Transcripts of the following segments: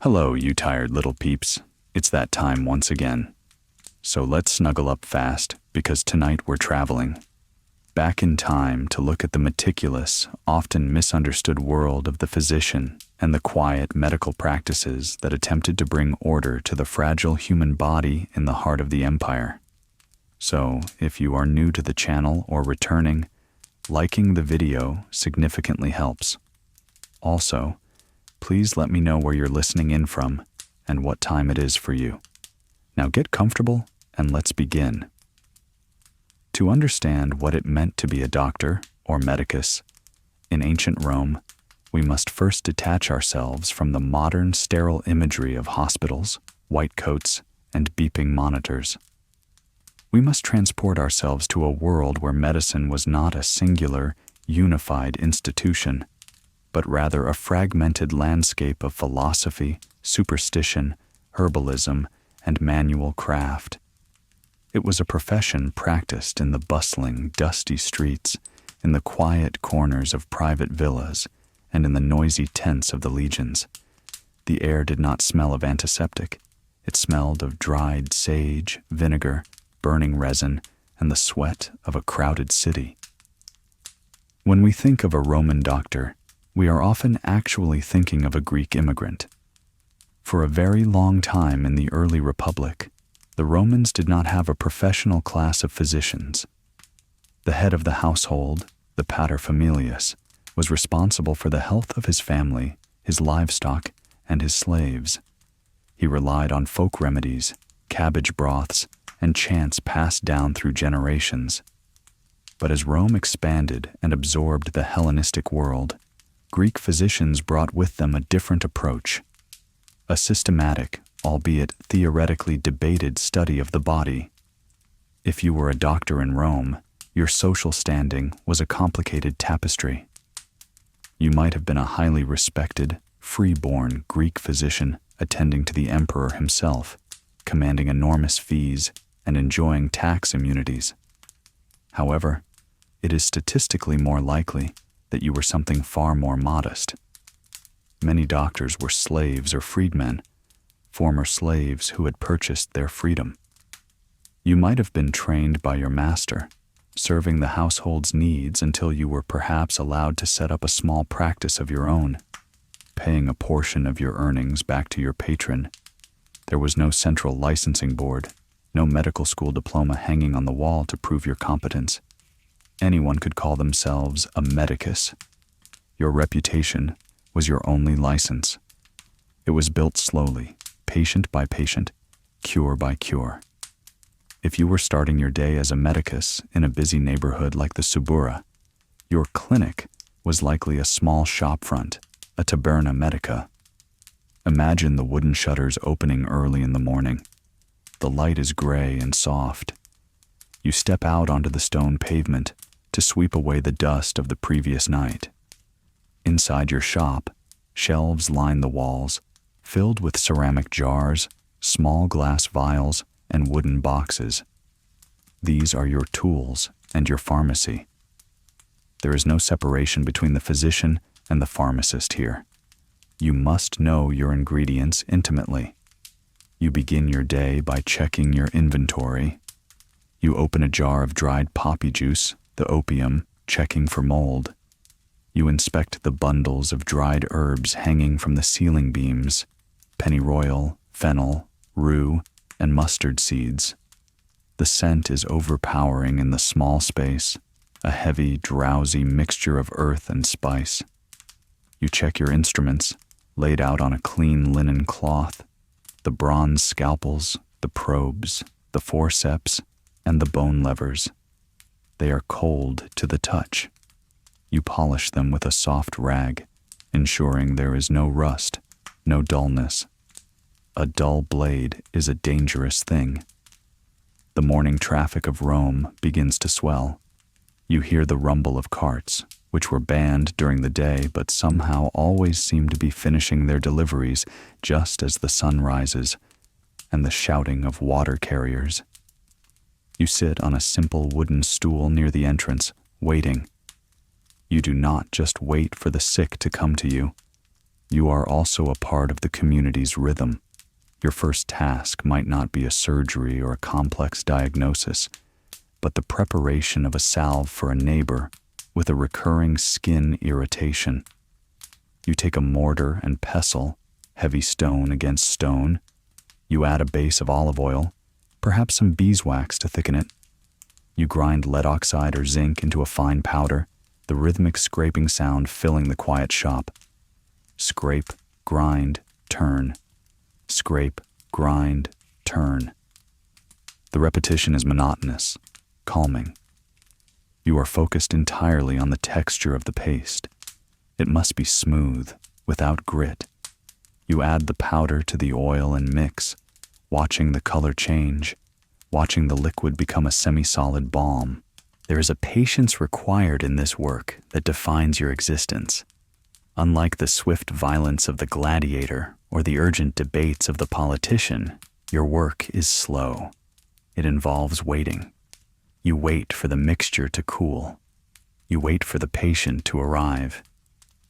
Hello, you tired little peeps. It's that time once again. So let's snuggle up fast, because tonight we're traveling back in time to look at the meticulous, often misunderstood world of the physician and the quiet medical practices that attempted to bring order to the fragile human body in the heart of the empire. So, if you are new to the channel or returning, liking the video significantly helps. Also, please let me know where you're listening in from and what time it is for you. Now get comfortable and let's begin. To understand what it meant to be a doctor, or medicus, in ancient Rome, we must first detach ourselves from the modern sterile imagery of hospitals, white coats, and beeping monitors. We must transport ourselves to a world where medicine was not a singular, unified institution, but rather a fragmented landscape of philosophy, superstition, herbalism, and manual craft. It was a profession practiced in the bustling, dusty streets, in the quiet corners of private villas, and in the noisy tents of the legions. The air did not smell of antiseptic. It smelled of dried sage, vinegar, burning resin, and the sweat of a crowded city. When we think of a Roman doctor, we are often actually thinking of a Greek immigrant. For a very long time in the early Republic, the Romans did not have a professional class of physicians. The head of the household, the paterfamilias, was responsible for the health of his family, his livestock, and his slaves. He relied on folk remedies, cabbage broths, and chants passed down through generations. But as Rome expanded and absorbed the Hellenistic world, Greek physicians brought with them a different approach, a systematic, albeit theoretically debated study of the body. If you were a doctor in Rome, your social standing was a complicated tapestry. You might have been a highly respected, free-born Greek physician attending to the emperor himself, commanding enormous fees and enjoying tax immunities. However, it is statistically more likely that you were something far more modest. Many doctors were slaves or freedmen, former slaves who had purchased their freedom. You might have been trained by your master, serving the household's needs until you were perhaps allowed to set up a small practice of your own, paying a portion of your earnings back to your patron. There was no central licensing board, no medical school diploma hanging on the wall to prove your competence. Anyone could call themselves a medicus. Your reputation was your only license. It was built slowly, patient by patient, cure by cure. If you were starting your day as a medicus in a busy neighborhood like the Subura, your clinic was likely a small shopfront, a taberna medica. Imagine the wooden shutters opening early in the morning. The light is gray and soft. You step out onto the stone pavement to sweep away the dust of the previous night. Inside your shop, shelves line the walls, filled with ceramic jars, small glass vials, and wooden boxes. These are your tools and your pharmacy. There is no separation between the physician and the pharmacist here. You must know your ingredients intimately. You begin your day by checking your inventory. You open a jar of dried poppy juice, the opium, checking for mold. You inspect the bundles of dried herbs hanging from the ceiling beams, pennyroyal, fennel, rue, and mustard seeds. The scent is overpowering in the small space, a heavy, drowsy mixture of earth and spice. You check your instruments, laid out on a clean linen cloth, the bronze scalpels, the probes, the forceps, and the bone levers. They are cold to the touch. You polish them with a soft rag, ensuring there is no rust, no dullness. A dull blade is a dangerous thing. The morning traffic of Rome begins to swell. You hear the rumble of carts, which were banned during the day but somehow always seem to be finishing their deliveries just as the sun rises, and the shouting of water carriers. You sit on a simple wooden stool near the entrance, waiting. You do not just wait for the sick to come to you. You are also a part of the community's rhythm. Your first task might not be a surgery or a complex diagnosis, but the preparation of a salve for a neighbor with a recurring skin irritation. You take a mortar and pestle, heavy stone against stone. You add a base of olive oil, perhaps some beeswax to thicken it. You grind lead oxide or zinc into a fine powder, the rhythmic scraping sound filling the quiet shop. Scrape, grind, turn. Scrape, grind, turn. The repetition is monotonous, calming. You are focused entirely on the texture of the paste. It must be smooth, without grit. You add the powder to the oil and mix, watching the color change, watching the liquid become a semi-solid balm. There is a patience required in this work that defines your existence. Unlike the swift violence of the gladiator or the urgent debates of the politician, your work is slow. It involves waiting. You wait for the mixture to cool. You wait for the patient to arrive.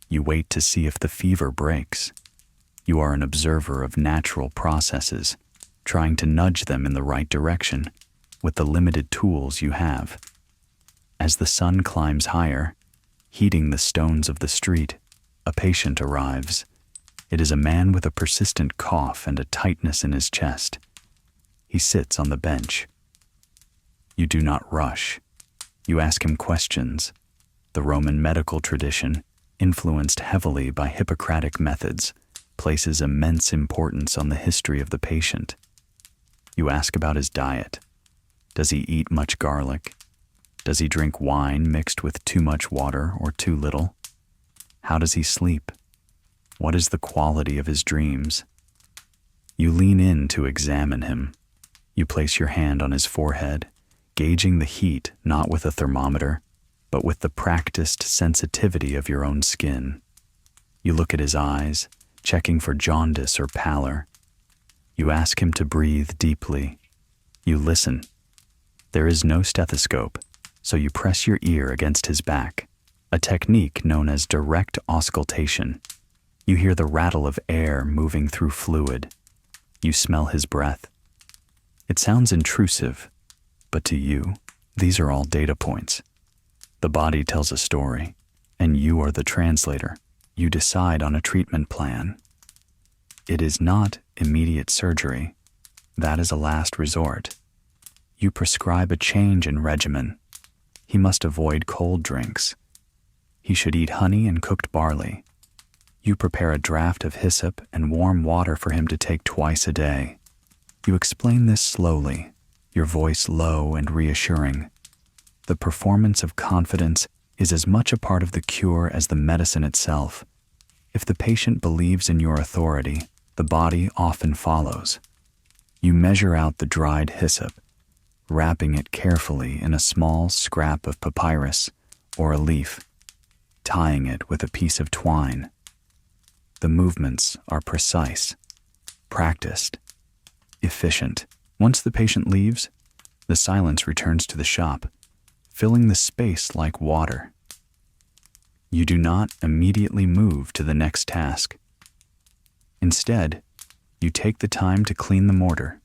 You wait to see if the fever breaks. You are an observer of natural processes, trying to nudge them in the right direction with the limited tools you have. As the sun climbs higher, heating the stones of the street, a patient arrives. It is a man with a persistent cough and a tightness in his chest. He sits on the bench. You do not rush. You ask him questions. The Roman medical tradition, influenced heavily by Hippocratic methods, places immense importance on the history of the patient. You ask about his diet. Does he eat much garlic? Does he drink wine mixed with too much water or too little? How does he sleep? What is the quality of his dreams? You lean in to examine him. You place your hand on his forehead, gauging the heat not with a thermometer, but with the practiced sensitivity of your own skin. You look at his eyes, checking for jaundice or pallor. You ask him to breathe deeply. You listen. There is no stethoscope, so you press your ear against his back, a technique known as direct auscultation. You hear the rattle of air moving through fluid. You smell his breath. It sounds intrusive, but to you, these are all data points. The body tells a story, and you are the translator. You decide on a treatment plan. It is not immediate surgery. That is a last resort. You prescribe a change in regimen. He must avoid cold drinks. He should eat honey and cooked barley. You prepare a draught of hyssop and warm water for him to take twice a day. You explain this slowly, your voice low and reassuring. The performance of confidence is as much a part of the cure as the medicine itself. If the patient believes in your authority, the body often follows. You measure out the dried hyssop, wrapping it carefully in a small scrap of papyrus or a leaf, tying it with a piece of twine. The movements are precise, practiced, efficient. Once the patient leaves, the silence returns to the shop, filling the space like water. You do not immediately move to the next task. Instead, you take the time to clean the mortar.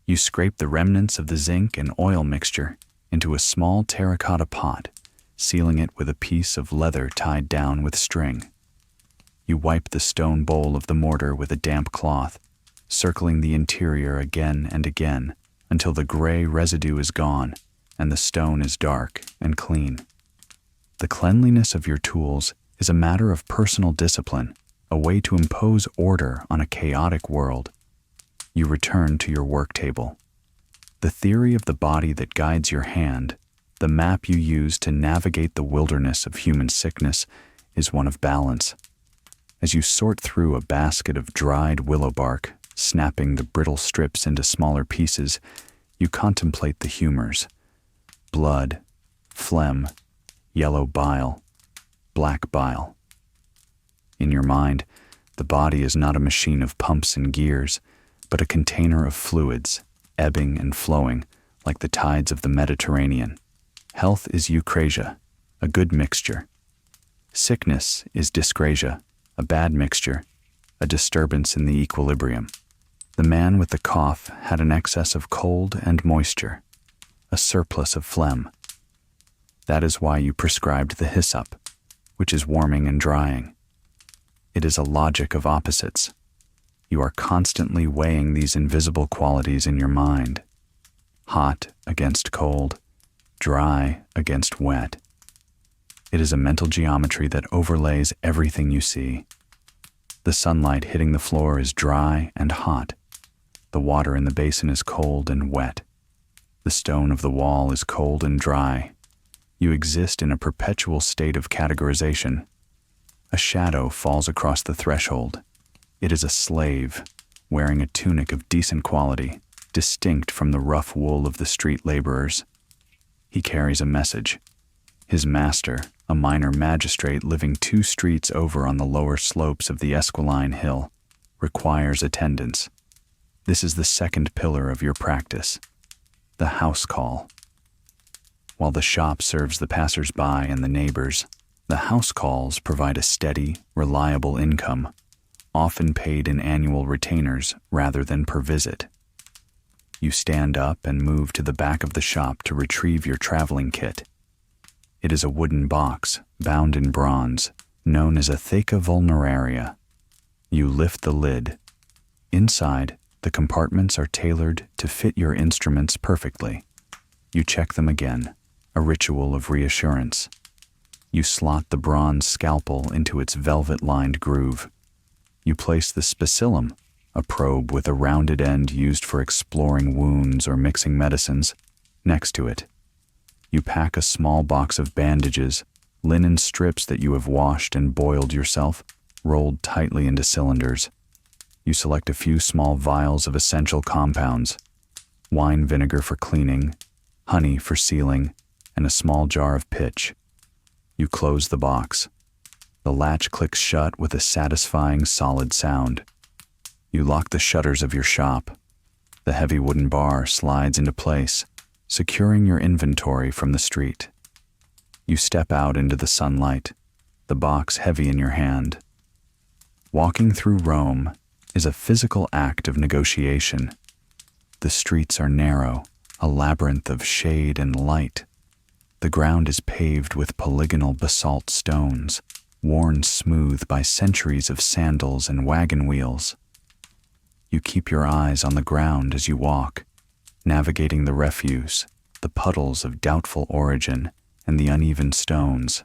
You scrape the remnants of the zinc and oil mixture into a small terracotta pot, sealing it with a piece of leather tied down with string. You wipe the stone bowl of the mortar with a damp cloth, circling the interior again and again until the gray residue is gone and the stone is dark and clean. The cleanliness of your tools is a matter of personal discipline, a way to impose order on a chaotic world. You return to your work table. The theory of the body that guides your hand, the map you use to navigate the wilderness of human sickness, is one of balance. As you sort through a basket of dried willow bark, snapping the brittle strips into smaller pieces, you contemplate the humors: blood, phlegm, yellow bile, black bile. In your mind, the body is not a machine of pumps and gears, but a container of fluids, ebbing and flowing like the tides of the Mediterranean. Health is eucrasia, a good mixture. Sickness is dyscrasia, a bad mixture, a disturbance in the equilibrium. The man with the cough had an excess of cold and moisture, a surplus of phlegm. That is why you prescribed the hyssop, which is warming and drying. It is a logic of opposites. You are constantly weighing these invisible qualities in your mind. Hot against cold, dry against wet. It is a mental geometry that overlays everything you see. The sunlight hitting the floor is dry and hot. The water in the basin is cold and wet. The stone of the wall is cold and dry. You exist in a perpetual state of categorization. A shadow falls across the threshold. It is a slave, wearing a tunic of decent quality, distinct from the rough wool of the street laborers. He carries a message. His master, a minor magistrate living 2 streets over on the lower slopes of the Esquiline Hill, requires attendance. This is the second pillar of your practice, the house call. While the shop serves the passers-by and the neighbors, the house calls provide a steady, reliable income, often paid in annual retainers rather than per visit. You stand up and move to the back of the shop to retrieve your traveling kit. It is a wooden box, bound in bronze, known as a theca vulneraria. You lift the lid. Inside, the compartments are tailored to fit your instruments perfectly. You check them again, a ritual of reassurance. You slot the bronze scalpel into its velvet-lined groove. You place the spicillum, a probe with a rounded end used for exploring wounds or mixing medicines, next to it. You pack a small box of bandages, linen strips that you have washed and boiled yourself, rolled tightly into cylinders. You select a few small vials of essential compounds, wine vinegar for cleaning, honey for sealing, and a small jar of pitch. You close the box. The latch clicks shut with a satisfying solid sound. You lock the shutters of your shop. The heavy wooden bar slides into place, securing your inventory from the street. You step out into the sunlight, the box heavy in your hand. Walking through Rome is a physical act of negotiation. The streets are narrow, a labyrinth of shade and light. The ground is paved with polygonal basalt stones, worn smooth by centuries of sandals and wagon wheels. You keep your eyes on the ground as you walk, navigating the refuse, the puddles of doubtful origin, and the uneven stones.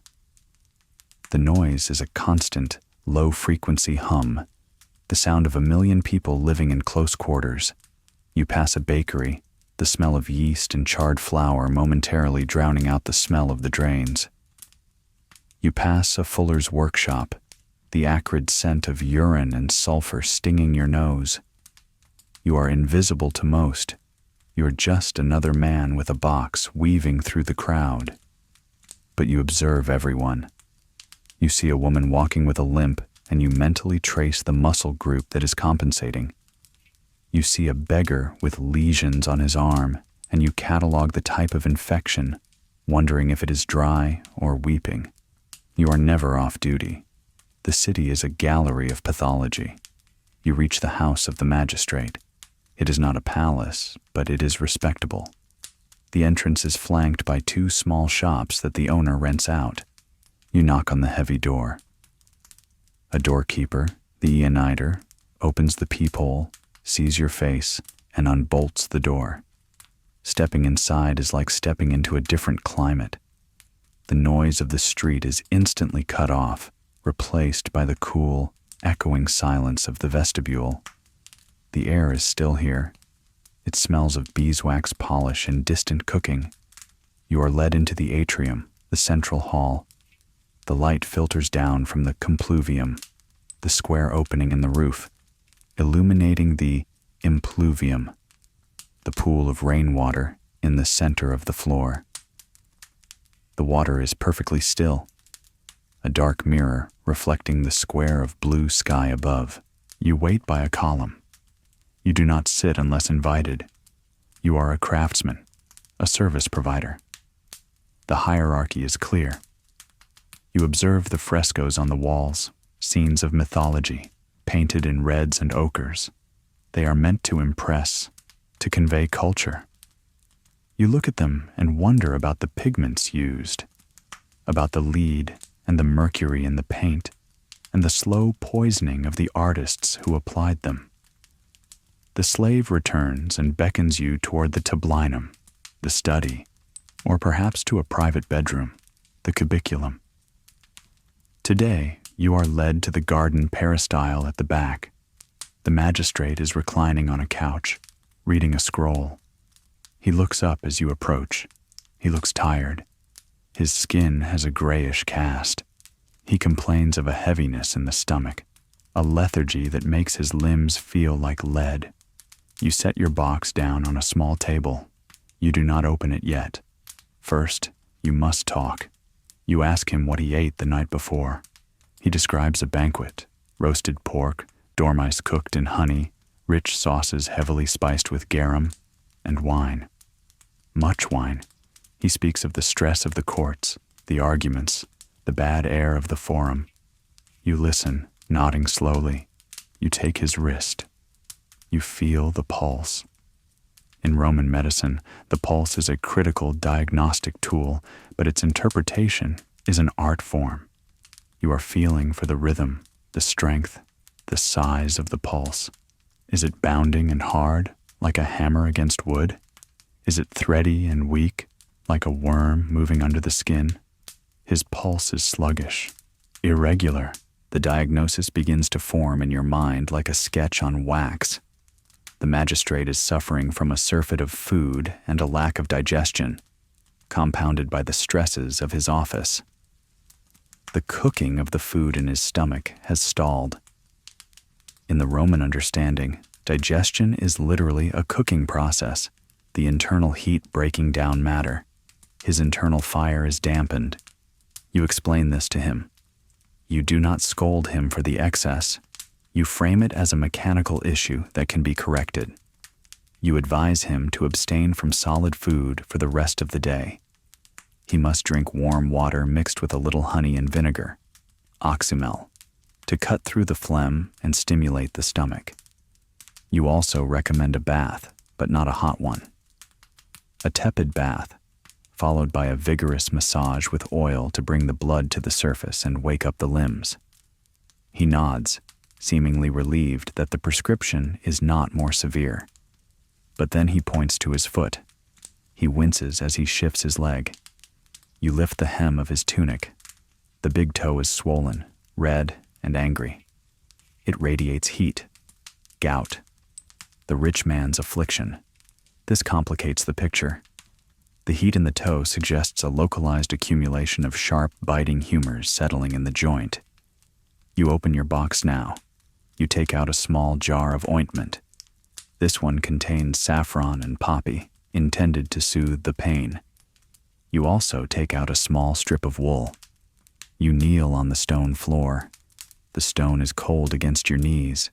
The noise is a constant, low-frequency hum, the sound of 1,000,000 people living in close quarters. You pass a bakery, the smell of yeast and charred flour momentarily drowning out the smell of the drains. You pass a fuller's workshop, the acrid scent of urine and sulfur stinging your nose. You are invisible to most. You're just another man with a box weaving through the crowd. But you observe everyone. You see a woman walking with a limp, and you mentally trace the muscle group that is compensating. You see a beggar with lesions on his arm, and you catalog the type of infection, wondering if it is dry or weeping. You are never off duty. The city is a gallery of pathology. You reach the house of the magistrate. It is not a palace, but it is respectable. The entrance is flanked by 2 small shops that the owner rents out. You knock on the heavy door. A doorkeeper, the Aeonider, opens the peephole, sees your face, and unbolts the door. Stepping inside is like stepping into a different climate. The noise of the street is instantly cut off, replaced by the cool, echoing silence of the vestibule. The air is still here. It smells of beeswax polish and distant cooking. You are led into the atrium, the central hall. The light filters down from the compluvium, the square opening in the roof, illuminating the impluvium, the pool of rainwater in the center of the floor. The water is perfectly still, a dark mirror reflecting the square of blue sky above. You wait by a column. You do not sit unless invited. You are a craftsman, a service provider. The hierarchy is clear. You observe the frescoes on the walls, scenes of mythology, painted in reds and ochres. They are meant to impress, to convey culture. You look at them and wonder about the pigments used, about the lead and the mercury in the paint, and the slow poisoning of the artists who applied them. The slave returns and beckons you toward the tablinum, the study, or perhaps to a private bedroom, the cubiculum. Today, you are led to the garden peristyle at the back. The magistrate is reclining on a couch, reading a scroll. He looks up as you approach. He looks tired. His skin has a grayish cast. He complains of a heaviness in the stomach, a lethargy that makes his limbs feel like lead. You set your box down on a small table. You do not open it yet. First, you must talk. You ask him what he ate the night before. He describes a banquet: roasted pork, dormice cooked in honey, rich sauces heavily spiced with garum, and wine. Much wine. He speaks of the stress of the courts, the arguments, the bad air of the forum. You listen, nodding slowly. You take his wrist. You feel the pulse. In Roman medicine, the pulse is a critical diagnostic tool, but its interpretation is an art form. You are feeling for the rhythm, the strength, the size of the pulse. Is it bounding and hard, like a hammer against wood? Is it thready and weak, like a worm moving under the skin? His pulse is sluggish, irregular. The diagnosis begins to form in your mind like a sketch on wax. The magistrate is suffering from a surfeit of food and a lack of digestion, compounded by the stresses of his office. The cooking of the food in his stomach has stalled. In the Roman understanding, digestion is literally a cooking process, the internal heat breaking down matter. His internal fire is dampened. You explain this to him. You do not scold him for the excess. You frame it as a mechanical issue that can be corrected. You advise him to abstain from solid food for the rest of the day. He must drink warm water mixed with a little honey and vinegar, oxymel, to cut through the phlegm and stimulate the stomach. You also recommend a bath, but not a hot one. A tepid bath, followed by a vigorous massage with oil to bring the blood to the surface and wake up the limbs. He nods, seemingly relieved that the prescription is not more severe. But then he points to his foot. He winces as he shifts his leg. You lift the hem of his tunic. The big toe is swollen, red, and angry. It radiates heat, gout, the rich man's affliction. This complicates the picture. The heat in the toe suggests a localized accumulation of sharp, biting humors settling in the joint. You open your box now. You take out a small jar of ointment. This one contains saffron and poppy, intended to soothe the pain. You also take out a small strip of wool. You kneel on the stone floor. The stone is cold against your knees.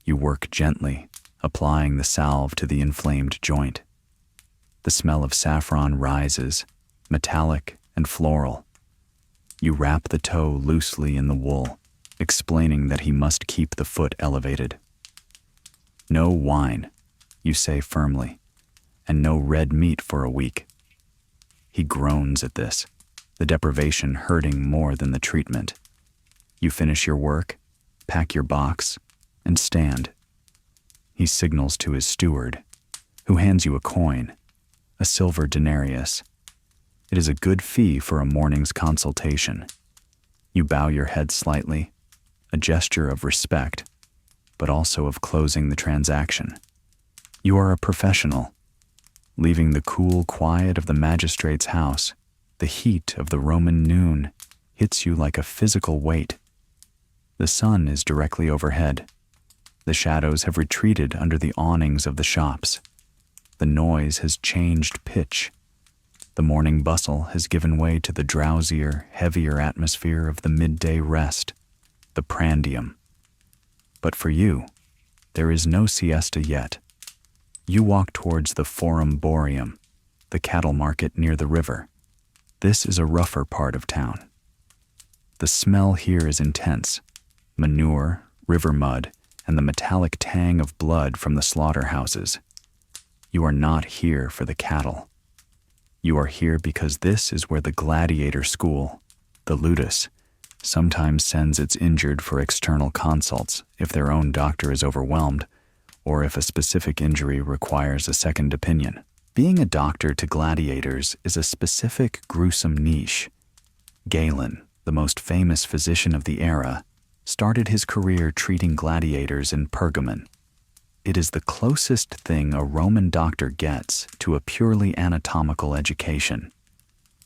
You work gently, applying the salve to the inflamed joint. The smell of saffron rises, metallic and floral. You wrap the toe loosely in the wool, explaining that he must keep the foot elevated. No wine, you say firmly, and no red meat for a week. He groans at this, the deprivation hurting more than the treatment. You finish your work, pack your box, and stand. He signals to his steward, who hands you a coin, a silver denarius. It is a good fee for a morning's consultation. You bow your head slightly, a gesture of respect, but also of closing the transaction. You are a professional. Leaving the cool quiet of the magistrate's house, the heat of the Roman noon hits you like a physical weight. The sun is directly overhead. The shadows have retreated under the awnings of the shops. The noise has changed pitch. The morning bustle has given way to the drowsier, heavier atmosphere of the midday rest, the prandium. But for you, there is no siesta yet. You walk towards the Forum Boreum, the cattle market near the river. This is a rougher part of town. The smell here is intense, manure, river mud, and the metallic tang of blood from the slaughterhouses. You are not here for the cattle. You are here because this is where the gladiator school, the ludus, sometimes sends its injured for external consults if their own doctor is overwhelmed, or if a specific injury requires a second opinion. Being a doctor to gladiators is a specific, gruesome niche. Galen, the most famous physician of the era, started his career treating gladiators in Pergamon. It is the closest thing a Roman doctor gets to a purely anatomical education.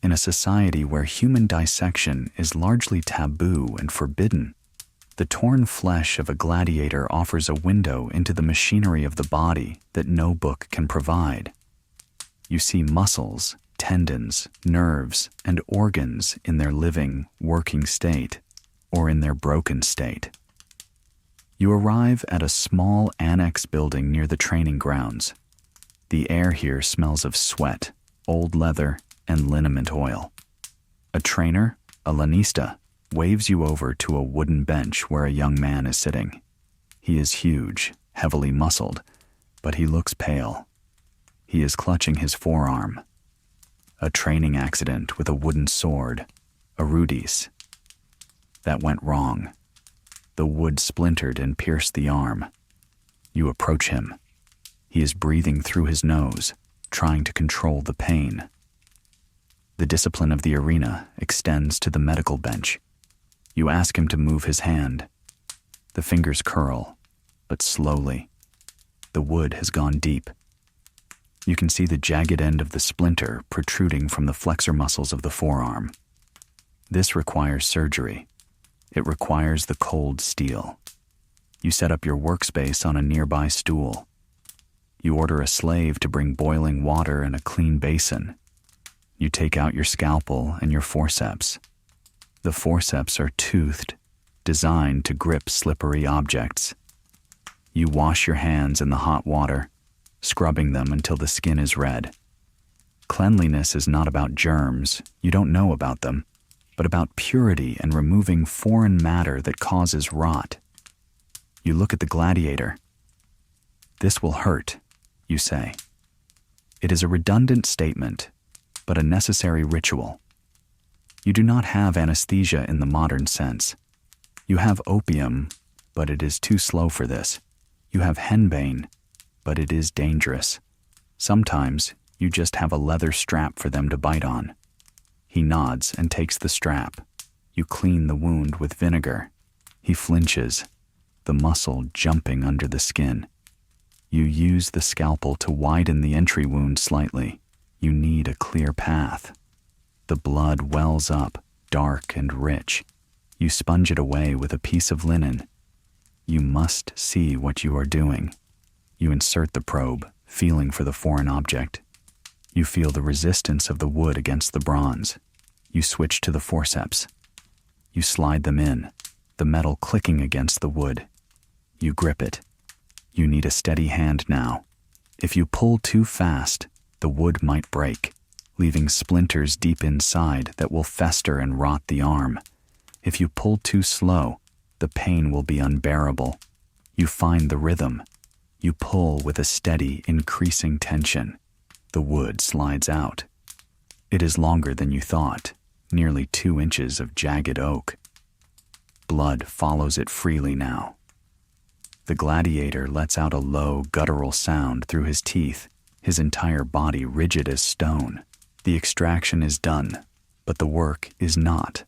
In a society where human dissection is largely taboo and forbidden, the torn flesh of a gladiator offers a window into the machinery of the body that no book can provide. You see muscles, tendons, nerves, and organs in their living, working state, or in their broken state. You arrive at a small annex building near the training grounds. The air here smells of sweat, old leather, and liniment oil. A trainer, a lanista, waves you over to a wooden bench where a young man is sitting. He is huge, heavily muscled, but he looks pale. He is clutching his forearm. A training accident with a wooden sword, a remedies. That went wrong. The wood splintered and pierced the arm. You approach him. He is breathing through his nose, trying to control the pain. The discipline of the arena extends to the medical bench. You ask him to move his hand. The fingers curl, but slowly. The wood has gone deep. You can see the jagged end of the splinter protruding from the flexor muscles of the forearm. This requires surgery. It requires the cold steel. You set up your workspace on a nearby stool. You order a slave to bring boiling water and a clean basin. You take out your scalpel and your forceps. The forceps are toothed, designed to grip slippery objects. You wash your hands in the hot water, scrubbing them until the skin is red. Cleanliness is not about germs, you don't know about them, but about purity and removing foreign matter that causes rot. You look at the gladiator. This will hurt, you say. It is a redundant statement, but a necessary ritual. You do not have anesthesia in the modern sense. You have opium, but it is too slow for this. You have henbane, but it is dangerous. Sometimes you just have a leather strap for them to bite on. He nods and takes the strap. You clean the wound with vinegar. He flinches, the muscle jumping under the skin. You use the scalpel to widen the entry wound slightly. You need a clear path. The blood wells up, dark and rich. You sponge it away with a piece of linen. You must see what you are doing. You insert the probe, feeling for the foreign object. You feel the resistance of the wood against the bronze. You switch to the forceps. You slide them in, the metal clicking against the wood. You grip it. You need a steady hand now. If you pull too fast, the wood might break, leaving splinters deep inside that will fester and rot the arm. If you pull too slow, the pain will be unbearable. You find the rhythm. You pull with a steady, increasing tension. The wood slides out. It is longer than you thought, nearly 2 inches of jagged oak. Blood follows it freely now. The gladiator lets out a low, guttural sound through his teeth, his entire body rigid as stone. The extraction is done, but the work is not.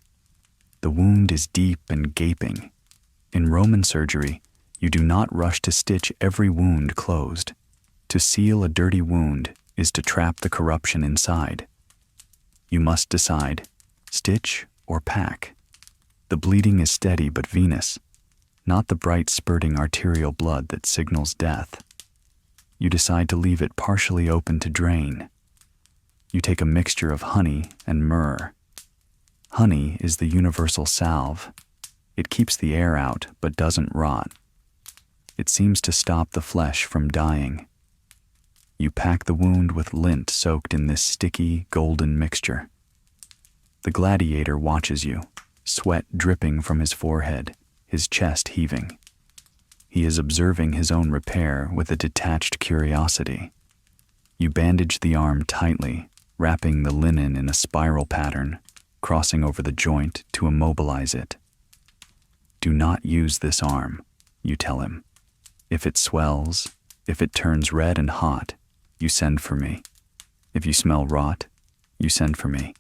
The wound is deep and gaping. In Roman surgery, you do not rush to stitch every wound closed. To seal a dirty wound is to trap the corruption inside. You must decide, stitch or pack. The bleeding is steady but venous, not the bright spurting arterial blood that signals death. You decide to leave it partially open to drain. You take a mixture of honey and myrrh. Honey is the universal salve. It keeps the air out but doesn't rot. It seems to stop the flesh from dying. You pack the wound with lint soaked in this sticky, golden mixture. The gladiator watches you, sweat dripping from his forehead, his chest heaving. He is observing his own repair with a detached curiosity. You bandage the arm tightly, wrapping the linen in a spiral pattern, crossing over the joint to immobilize it. Do not use this arm, you tell him. If it swells, if it turns red and hot, you send for me. If you smell rot, you send for me.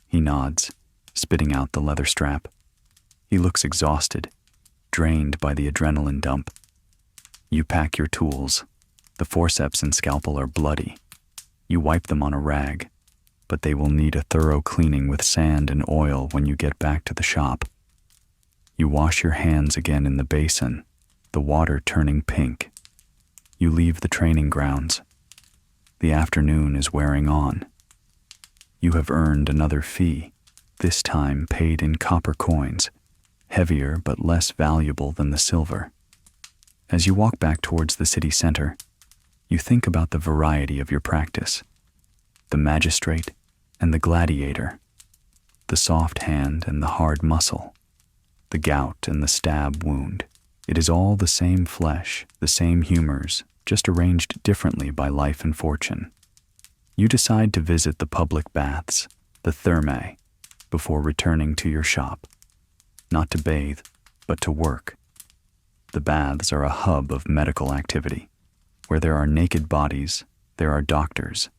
He nods, spitting out the leather strap. He looks exhausted, drained by the adrenaline dump. You pack your tools. The forceps and scalpel are bloody. You wipe them on a rag, but they will need a thorough cleaning with sand and oil when you get back to the shop. You wash your hands again in the basin, the water turning pink. You leave the training grounds. The afternoon is wearing on. You have earned another fee, this time paid in copper coins, heavier but less valuable than the silver. As you walk back towards the city center, you think about the variety of your practice. The magistrate and the gladiator, the soft hand and the hard muscle, the gout and the stab wound. It is all the same flesh, the same humors, just arranged differently by life and fortune. You decide to visit the public baths, the thermae, before returning to your shop. Not to bathe, but to work. The baths are a hub of medical activity. Where there are naked bodies, there are doctors.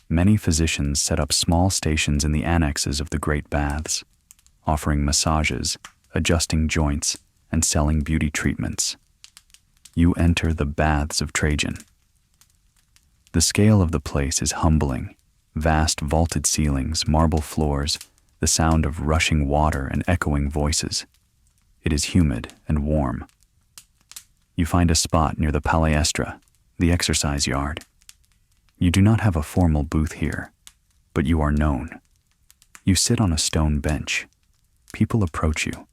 Many physicians set up small stations in the annexes of the great baths, offering massages, adjusting joints, and selling beauty treatments. You enter the baths of Trajan. The scale of the place is humbling. Vast vaulted ceilings, marble floors, the sound of rushing water and echoing voices. It is humid and warm. You find a spot near the palaestra, the exercise yard. You do not have a formal booth here, but you are known. You sit on a stone bench. People approach you.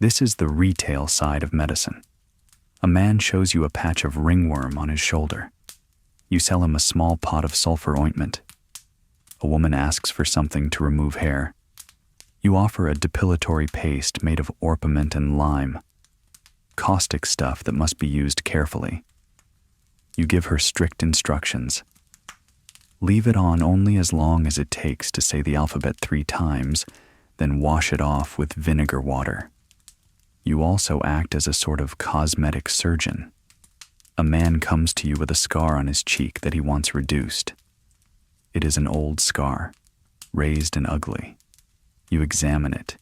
This is the retail side of medicine. A man shows you a patch of ringworm on his shoulder. You sell him a small pot of sulfur ointment. A woman asks for something to remove hair. You offer a depilatory paste made of orpiment and lime, caustic stuff that must be used carefully. You give her strict instructions. Leave it on only as long as it takes to say the alphabet 3 times, then wash it off with vinegar water. You also act as a sort of cosmetic surgeon. A man comes to you with a scar on his cheek that he wants reduced. It is an old scar, raised and ugly. You examine it.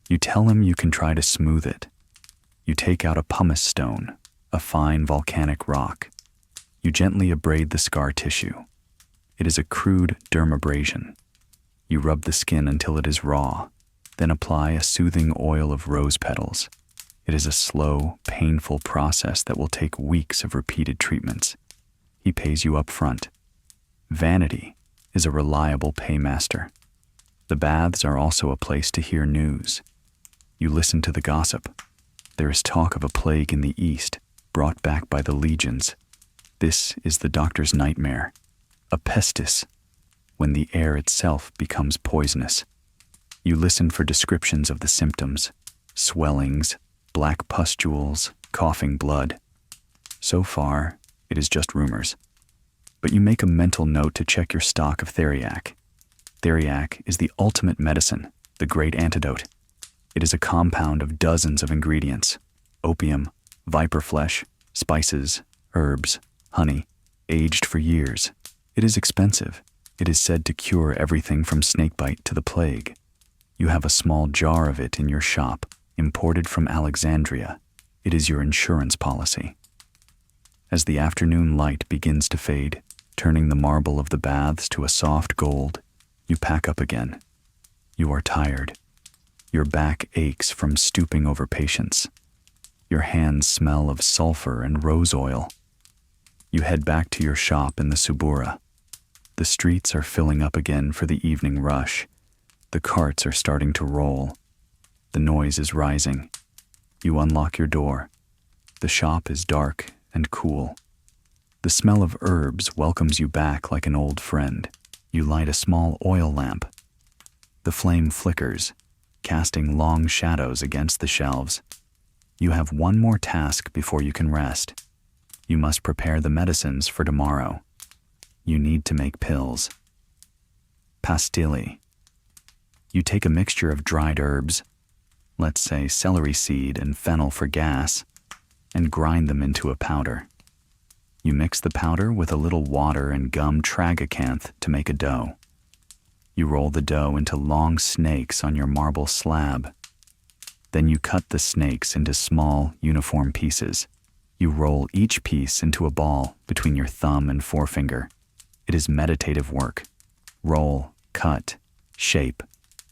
You tell him you can try to smooth it. You take out a pumice stone, a fine volcanic rock. You gently abrade the scar tissue. It is a crude dermabrasion. You rub the skin until it is raw, then apply a soothing oil of rose petals. It is a slow, painful process that will take weeks of repeated treatments. He pays you up front. Vanity is a reliable paymaster. The baths are also a place to hear news. You listen to the gossip. There is talk of a plague in the east, brought back by the legions. This is the doctor's nightmare. A pestis, when the air itself becomes poisonous. You listen for descriptions of the symptoms: swellings, black pustules, coughing blood. So far, it is just rumors. But you make a mental note to check your stock of theriac. Theriac is the ultimate medicine, the great antidote. It is a compound of dozens of ingredients: opium, viper flesh, spices, herbs, honey, aged for years. It is expensive. It is said to cure everything from snakebite to the plague. You have a small jar of it in your shop, imported from Alexandria. It is your insurance policy. As the afternoon light begins to fade, turning the marble of the baths to a soft gold, you pack up again. You are tired. Your back aches from stooping over patients. Your hands smell of sulfur and rose oil. You head back to your shop in the Subura. The streets are filling up again for the evening rush. The carts are starting to roll. The noise is rising. You unlock your door. The shop is dark and cool. The smell of herbs welcomes you back like an old friend. You light a small oil lamp. The flame flickers. casting long shadows against the shelves. You have one more task before you can rest. You must prepare the medicines for tomorrow. You need to make pills. Pastilli. You take a mixture of dried herbs, let's say celery seed and fennel for gas, and grind them into a powder. You mix the powder with a little water and gum tragacanth to make a dough. You roll the dough into long snakes on your marble slab. Then you cut the snakes into small, uniform pieces. You roll each piece into a ball between your thumb and forefinger. It is meditative work. Roll, cut, shape.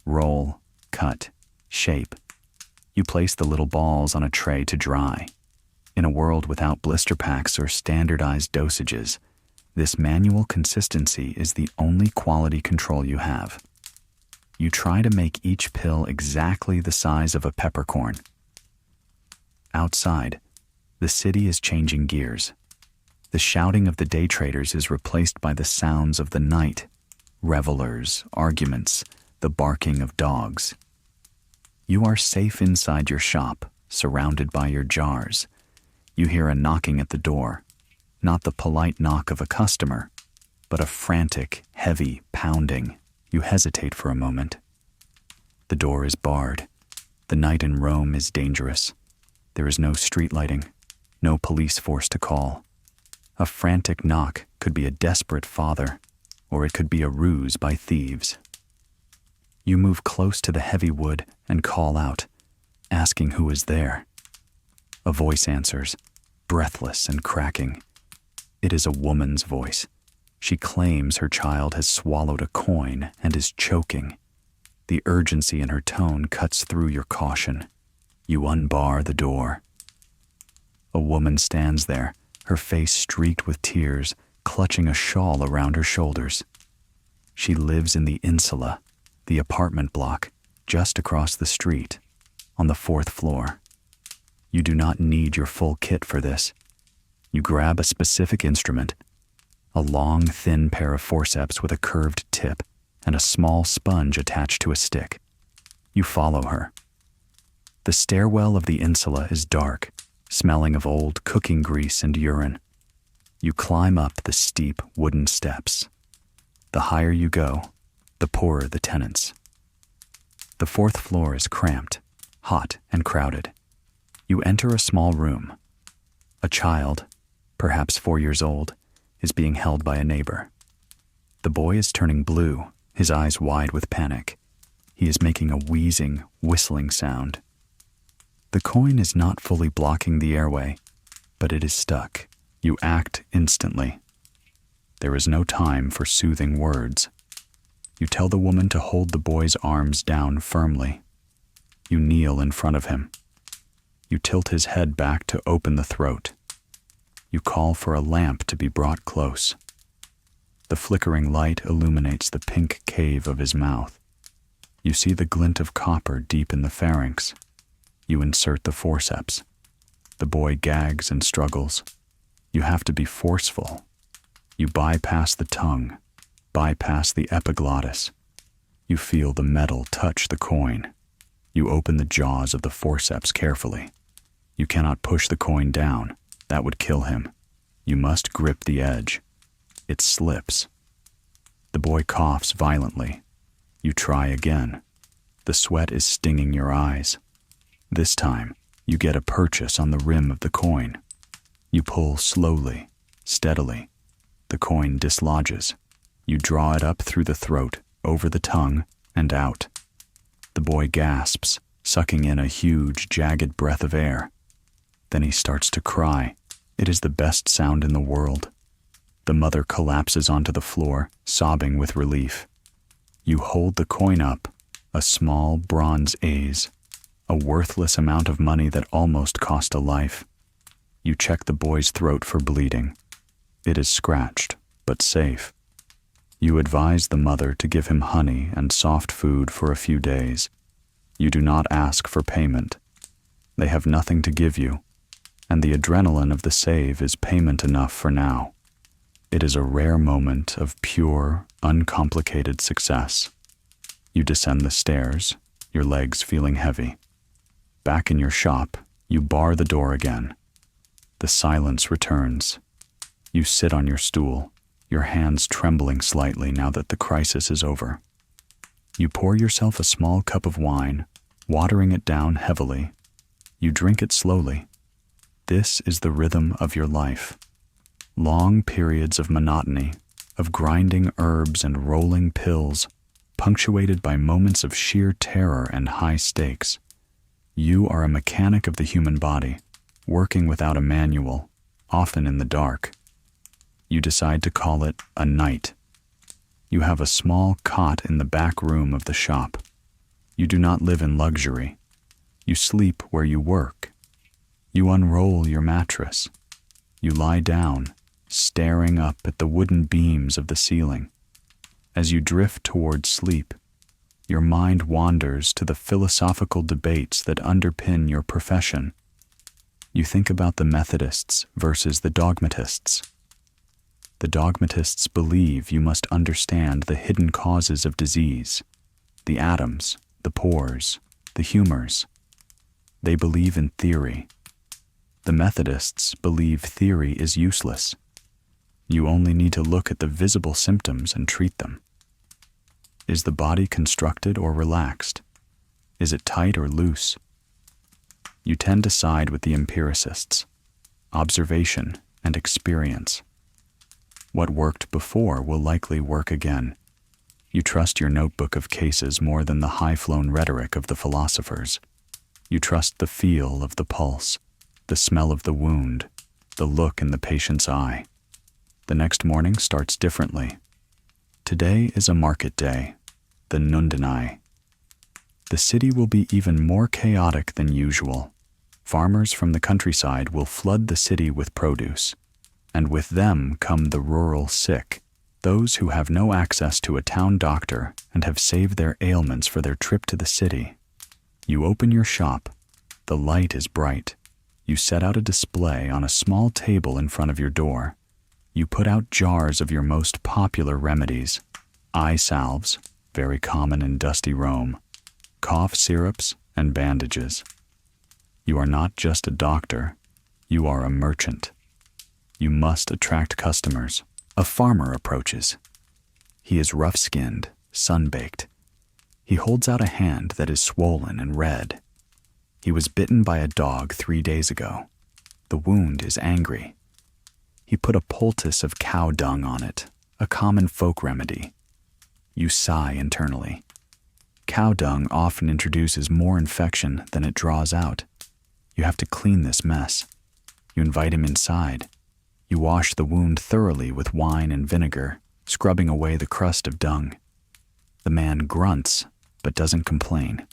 Roll, cut, shape. You place the little balls on a tray to dry. In a world without blister packs or standardized dosages, this manual consistency is the only quality control you have. You try to make each pill exactly the size of a peppercorn. Outside, the city is changing gears. The shouting of the day traders is replaced by the sounds of the night, revelers, arguments, the barking of dogs. You are safe inside your shop, surrounded by your jars. You hear a knocking at the door, not the polite knock of a customer, but a frantic, heavy pounding. You hesitate for a moment. The door is barred. The night in Rome is dangerous. There is no street lighting, no police force to call. A frantic knock could be a desperate father, or it could be a ruse by thieves. You move close to the heavy wood and call out, asking who is there. A voice answers, breathless and cracking. It is a woman's voice. She claims her child has swallowed a coin and is choking. The urgency in her tone cuts through your caution. You unbar the door. A woman stands there, her face streaked with tears, clutching a shawl around her shoulders. She lives in the Insula, the apartment block, just across the street, on the 4th floor. You do not need your full kit for this. You grab a specific instrument, a long, thin pair of forceps with a curved tip and a small sponge attached to a stick. You follow her. The stairwell of the Insula is dark, smelling of old cooking grease and urine. You climb up the steep wooden steps. The higher you go, the poorer the tenants. The 4th floor is cramped, hot, and crowded. You enter a small room. A child, perhaps 4 years old, is being held by a neighbor. The boy is turning blue, his eyes wide with panic. He is making a wheezing, whistling sound. The coin is not fully blocking the airway, but it is stuck. You act instantly. There is no time for soothing words. You tell the woman to hold the boy's arms down firmly. You kneel in front of him. You tilt his head back to open the throat. You call for a lamp to be brought close. The flickering light illuminates the pink cave of his mouth. You see the glint of copper deep in the pharynx. You insert the forceps. The boy gags and struggles. You have to be forceful. You bypass the tongue, bypass the epiglottis. You feel the metal touch the coin. You open the jaws of the forceps carefully. You cannot push the coin down. That would kill him. You must grip the edge. It slips. The boy coughs violently. You try again. The sweat is stinging your eyes. This time, you get a purchase on the rim of the coin. You pull slowly, steadily. The coin dislodges. You draw it up through the throat, over the tongue, and out. The boy gasps, sucking in a huge, jagged breath of air. Then he starts to cry. It is the best sound in the world. The mother collapses onto the floor, sobbing with relief. You hold the coin up, a small bronze A's, a worthless amount of money that almost cost a life. You check the boy's throat for bleeding. It is scratched, but safe. You advise the mother to give him honey and soft food for a few days. You do not ask for payment. They have nothing to give you, and the adrenaline of the save is payment enough for now. It is a rare moment of pure, uncomplicated success. You descend the stairs. your legs feeling heavy. Back in your shop, you bar the door again. The silence returns. You sit on your stool, your hands trembling slightly now that the crisis is over. You pour yourself a small cup of wine, watering it down heavily. You drink it slowly. This is the rhythm of your life. Long periods of monotony, of grinding herbs and rolling pills, punctuated by moments of sheer terror and high stakes. You are a mechanic of the human body, working without a manual, often in the dark. You decide to call it a night. You have a small cot in the back room of the shop. You do not live in luxury. You sleep where you work. You unroll your mattress. You lie down, staring up at the wooden beams of the ceiling. As you drift toward sleep, your mind wanders to the philosophical debates that underpin your profession. You think about the Methodists versus the dogmatists. The dogmatists believe you must understand the hidden causes of disease, the atoms, the pores, the humors. They believe in theory. The Methodists believe theory is useless. You only need to look at the visible symptoms and treat them. Is the body constructed or relaxed? Is it tight or loose? You tend to side with the empiricists, observation and experience. What worked before will likely work again. You trust your notebook of cases more than the high-flown rhetoric of the philosophers. You trust the feel of the pulse, the smell of the wound, the look in the patient's eye. The next morning starts differently. Today is a market day, the Nundanai. The city will be even more chaotic than usual. Farmers from the countryside will flood the city with produce, and with them come the rural sick, those who have no access to a town doctor and have saved their ailments for their trip to the city. You open your shop. The light is bright. You set out a display on a small table in front of your door. You put out jars of your most popular remedies, eye salves, very common in dusty Rome, cough syrups, and bandages. You are not just a doctor, you are a merchant. You must attract customers. A farmer approaches. He is rough-skinned, sun-baked. He holds out a hand that is swollen and red. He was bitten by a dog 3 days ago. The wound is angry. He put a poultice of cow dung on it, a common folk remedy. You sigh internally. Cow dung often introduces more infection than it draws out. You have to clean this mess. You invite him inside. You wash the wound thoroughly with wine and vinegar, scrubbing away the crust of dung. The man grunts, but doesn't complain.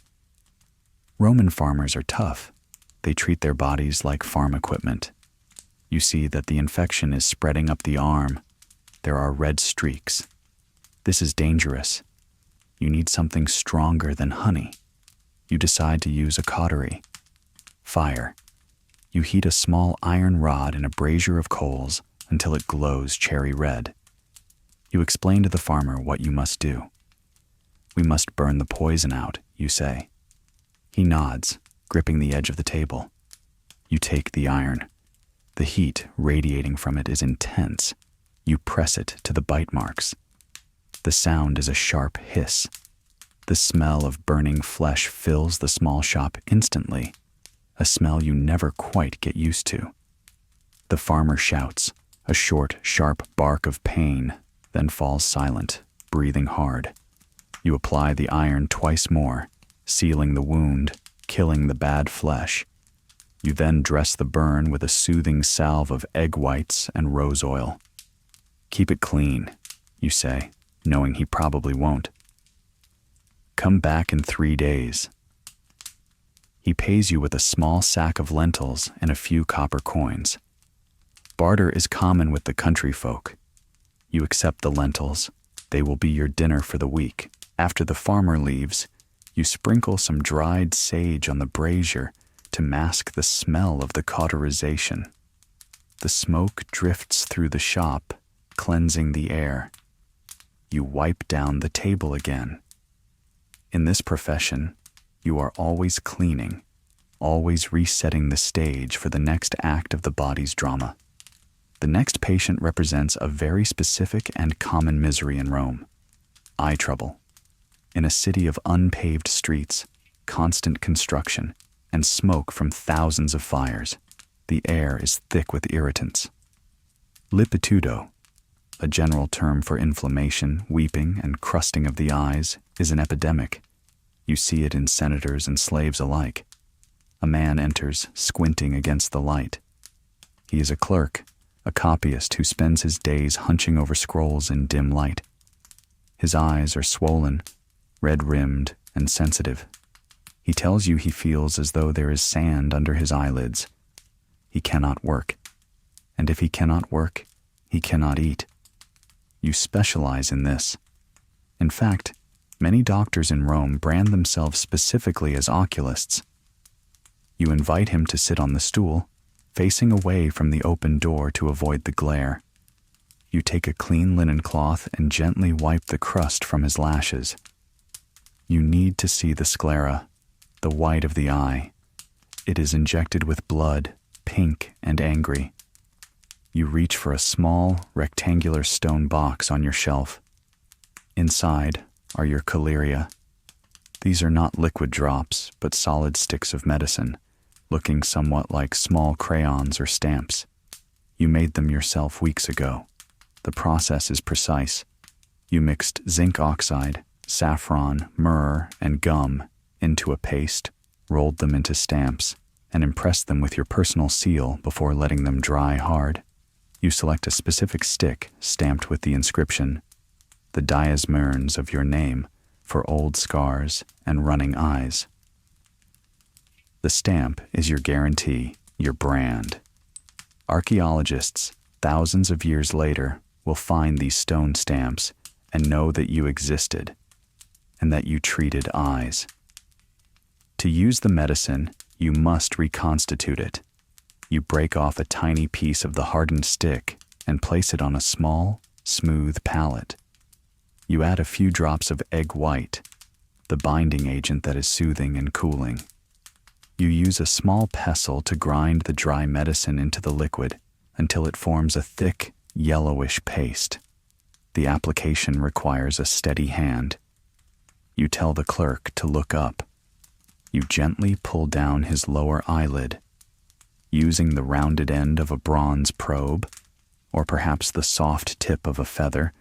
Roman farmers are tough. They treat their bodies like farm equipment. You see that the infection is spreading up the arm. There are red streaks. This is dangerous. You need something stronger than honey. You decide to use a cautery. Fire. You heat a small iron rod in a brazier of coals until it glows cherry red. You explain to the farmer what you must do. We must burn the poison out, you say. He nods, gripping the edge of the table. You take the iron. The heat radiating from it is intense. You press it to the bite marks. The sound is a sharp hiss. The smell of burning flesh fills the small shop instantly, a smell you never quite get used to. The farmer shouts, a short, sharp bark of pain, then falls silent, breathing hard. You apply the iron twice more, sealing the wound, killing the bad flesh. You then dress the burn with a soothing salve of egg whites and rose oil. Keep it clean, you say, knowing he probably won't. Come back in 3 days. He pays you with a small sack of lentils and a few copper coins. Barter is common with the country folk. You accept the lentils. They will be your dinner for the week. After the farmer leaves, you sprinkle some dried sage on the brazier to mask the smell of the cauterization. The smoke drifts through the shop, cleansing the air. You wipe down the table again. In this profession, You are always cleaning, always resetting the stage for the next act of the body's drama. The next patient represents a very specific and common misery in Rome: eye trouble. In a city of unpaved streets, constant construction, and smoke from thousands of fires, the air is thick with irritants. Lipitudo, a general term for inflammation, weeping, and crusting of the eyes, is an epidemic. You see it in senators and slaves alike. A man enters, squinting against the light. He is a clerk, a copyist who spends his days hunching over scrolls in dim light. His eyes are swollen, red-rimmed, and sensitive. He tells you he feels as though there is sand under his eyelids. He cannot work. And if he cannot work, he cannot eat. You specialize in this. In fact, many doctors in Rome brand themselves specifically as oculists. You invite him to sit on the stool, facing away from the open door to avoid the glare. You take a clean linen cloth and gently wipe the crust from his lashes. You need to see the sclera, the white of the eye. It is injected with blood, pink and angry. You reach for a small, rectangular stone box on your shelf. Inside are your collyria. These are not liquid drops, but solid sticks of medicine, looking somewhat like small crayons or stamps. You made them yourself weeks ago. The process is precise. You mixed zinc oxide, saffron, myrrh, and gum into a paste, rolled them into stamps, and impressed them with your personal seal before letting them dry hard. You select a specific stick stamped with the inscription, the diasmerns of your name, for old scars and running eyes. The stamp is your guarantee, your brand. Archaeologists, thousands of years later, will find these stone stamps and know that you existed and that you treated eyes. To use the medicine, you must reconstitute it. You break off a tiny piece of the hardened stick and place it on a small, smooth palette. You add a few drops of egg white, the binding agent that is soothing and cooling. You use a small pestle to grind the dry medicine into the liquid until it forms a thick, yellowish paste. The application requires a steady hand. You tell the clerk to look up. You gently pull down his lower eyelid. Using the rounded end of a bronze probe, or perhaps the soft tip of a feather,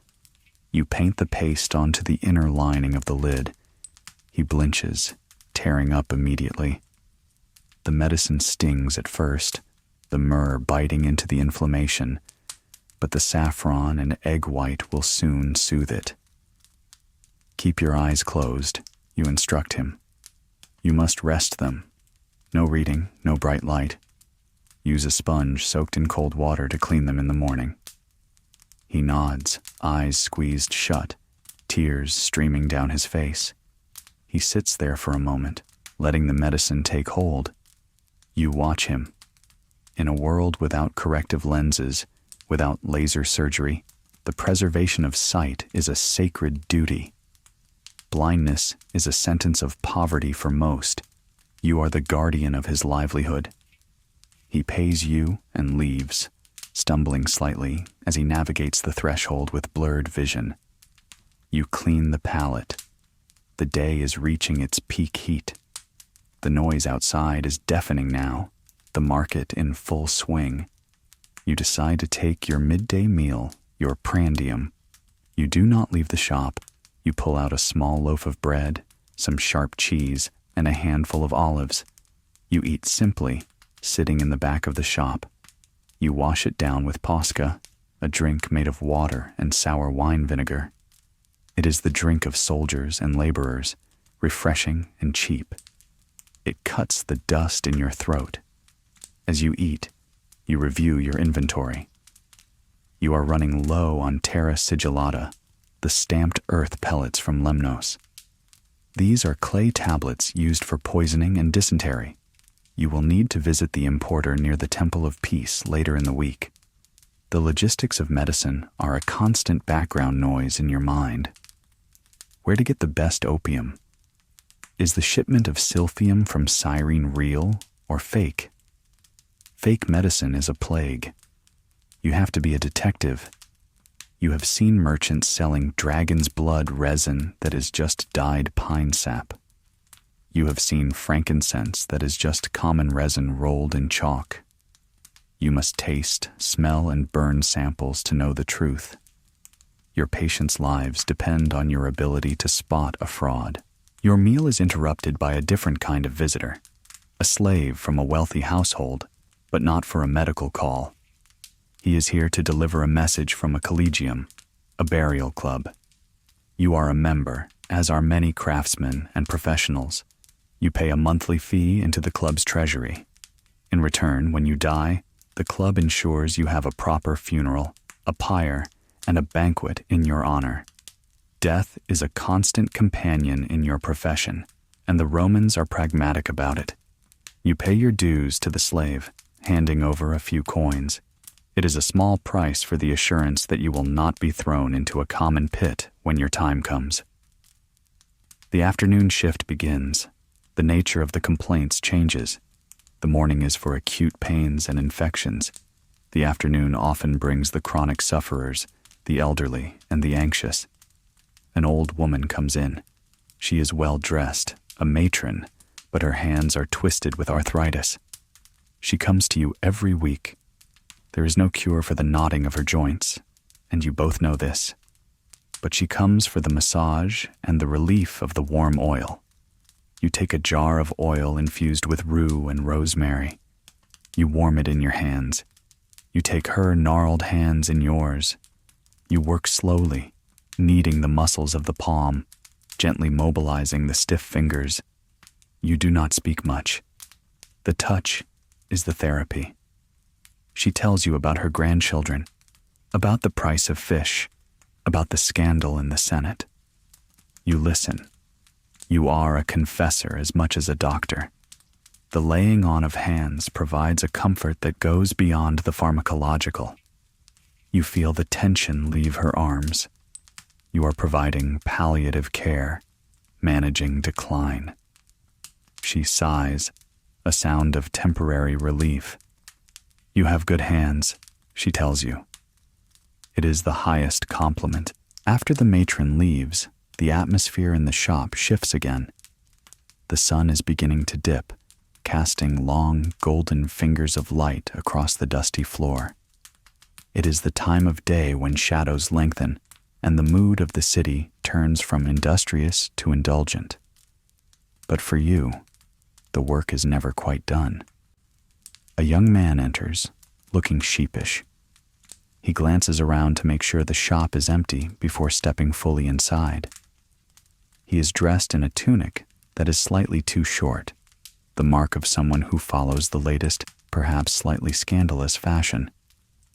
you paint the paste onto the inner lining of the lid. He blinches, tearing up immediately. The medicine stings at first, the myrrh biting into the inflammation, but the saffron and egg white will soon soothe it. Keep your eyes closed, you instruct him. You must rest them. No reading, no bright light. Use a sponge soaked in cold water to clean them in the morning. He nods, eyes squeezed shut, tears streaming down his face. He sits there for a moment, letting the medicine take hold. You watch him. In a world without corrective lenses, without laser surgery, the preservation of sight is a sacred duty. Blindness is a sentence of poverty for most. You are the guardian of his livelihood. He pays you and leaves, stumbling slightly as he navigates the threshold with blurred vision. You clean the palate. The day is reaching its peak heat. The noise outside is deafening now, the market in full swing. You decide to take your midday meal, your prandium. You do not leave the shop. You pull out a small loaf of bread, some sharp cheese, and a handful of olives. You eat simply, sitting in the back of the shop. You wash it down with posca, a drink made of water and sour wine vinegar. It is the drink of soldiers and laborers, refreshing and cheap. It cuts the dust in your throat. As you eat, you review your inventory. You are running low on terra sigillata, the stamped earth pellets from Lemnos. These are clay tablets used for poisoning and dysentery. You will need to visit the importer near the Temple of Peace later in the week. The logistics of medicine are a constant background noise in your mind. Where to get the best opium? Is the shipment of silphium from Cyrene real or fake? Fake medicine is a plague. You have to be a detective. You have seen merchants selling dragon's blood resin that is just dyed pine sap. You have seen frankincense that is just common resin rolled in chalk. You must taste, smell, and burn samples to know the truth. Your patients' lives depend on your ability to spot a fraud. Your meal is interrupted by a different kind of visitor, a slave from a wealthy household, but not for a medical call. He is here to deliver a message from a collegium, a burial club. You are a member, as are many craftsmen and professionals. You pay a monthly fee into the club's treasury. In return, when you die, the club ensures you have a proper funeral, a pyre, and a banquet in your honor. Death is a constant companion in your profession, and the Romans are pragmatic about it. You pay your dues to the slave, handing over a few coins. It is a small price for the assurance that you will not be thrown into a common pit when your time comes. The afternoon shift begins. The nature of the complaints changes. The morning is for acute pains and infections. The afternoon often brings the chronic sufferers, the elderly, and the anxious. An old woman comes in. She is well dressed, a matron, but her hands are twisted with arthritis. She comes to you every week. There is no cure for the knotting of her joints, and you both know this. But she comes for the massage and the relief of the warm oil. You take a jar of oil infused with rue and rosemary. You warm it in your hands. You take her gnarled hands in yours. You work slowly, kneading the muscles of the palm, gently mobilizing the stiff fingers. You do not speak much. The touch is the therapy. She tells you about her grandchildren, about the price of fish, about the scandal in the Senate. You listen. You are a confessor as much as a doctor. The laying on of hands provides a comfort that goes beyond the pharmacological. You feel the tension leave her arms. You are providing palliative care, managing decline. She sighs, a sound of temporary relief. You have good hands, she tells you. It is the highest compliment. After the matron leaves, the atmosphere in the shop shifts again. The sun is beginning to dip, casting long, golden fingers of light across the dusty floor. It is the time of day when shadows lengthen, and the mood of the city turns from industrious to indulgent. But for you, the work is never quite done. A young man enters, looking sheepish. He glances around to make sure the shop is empty before stepping fully inside. He is dressed in a tunic that is slightly too short, the mark of someone who follows the latest, perhaps slightly scandalous fashion.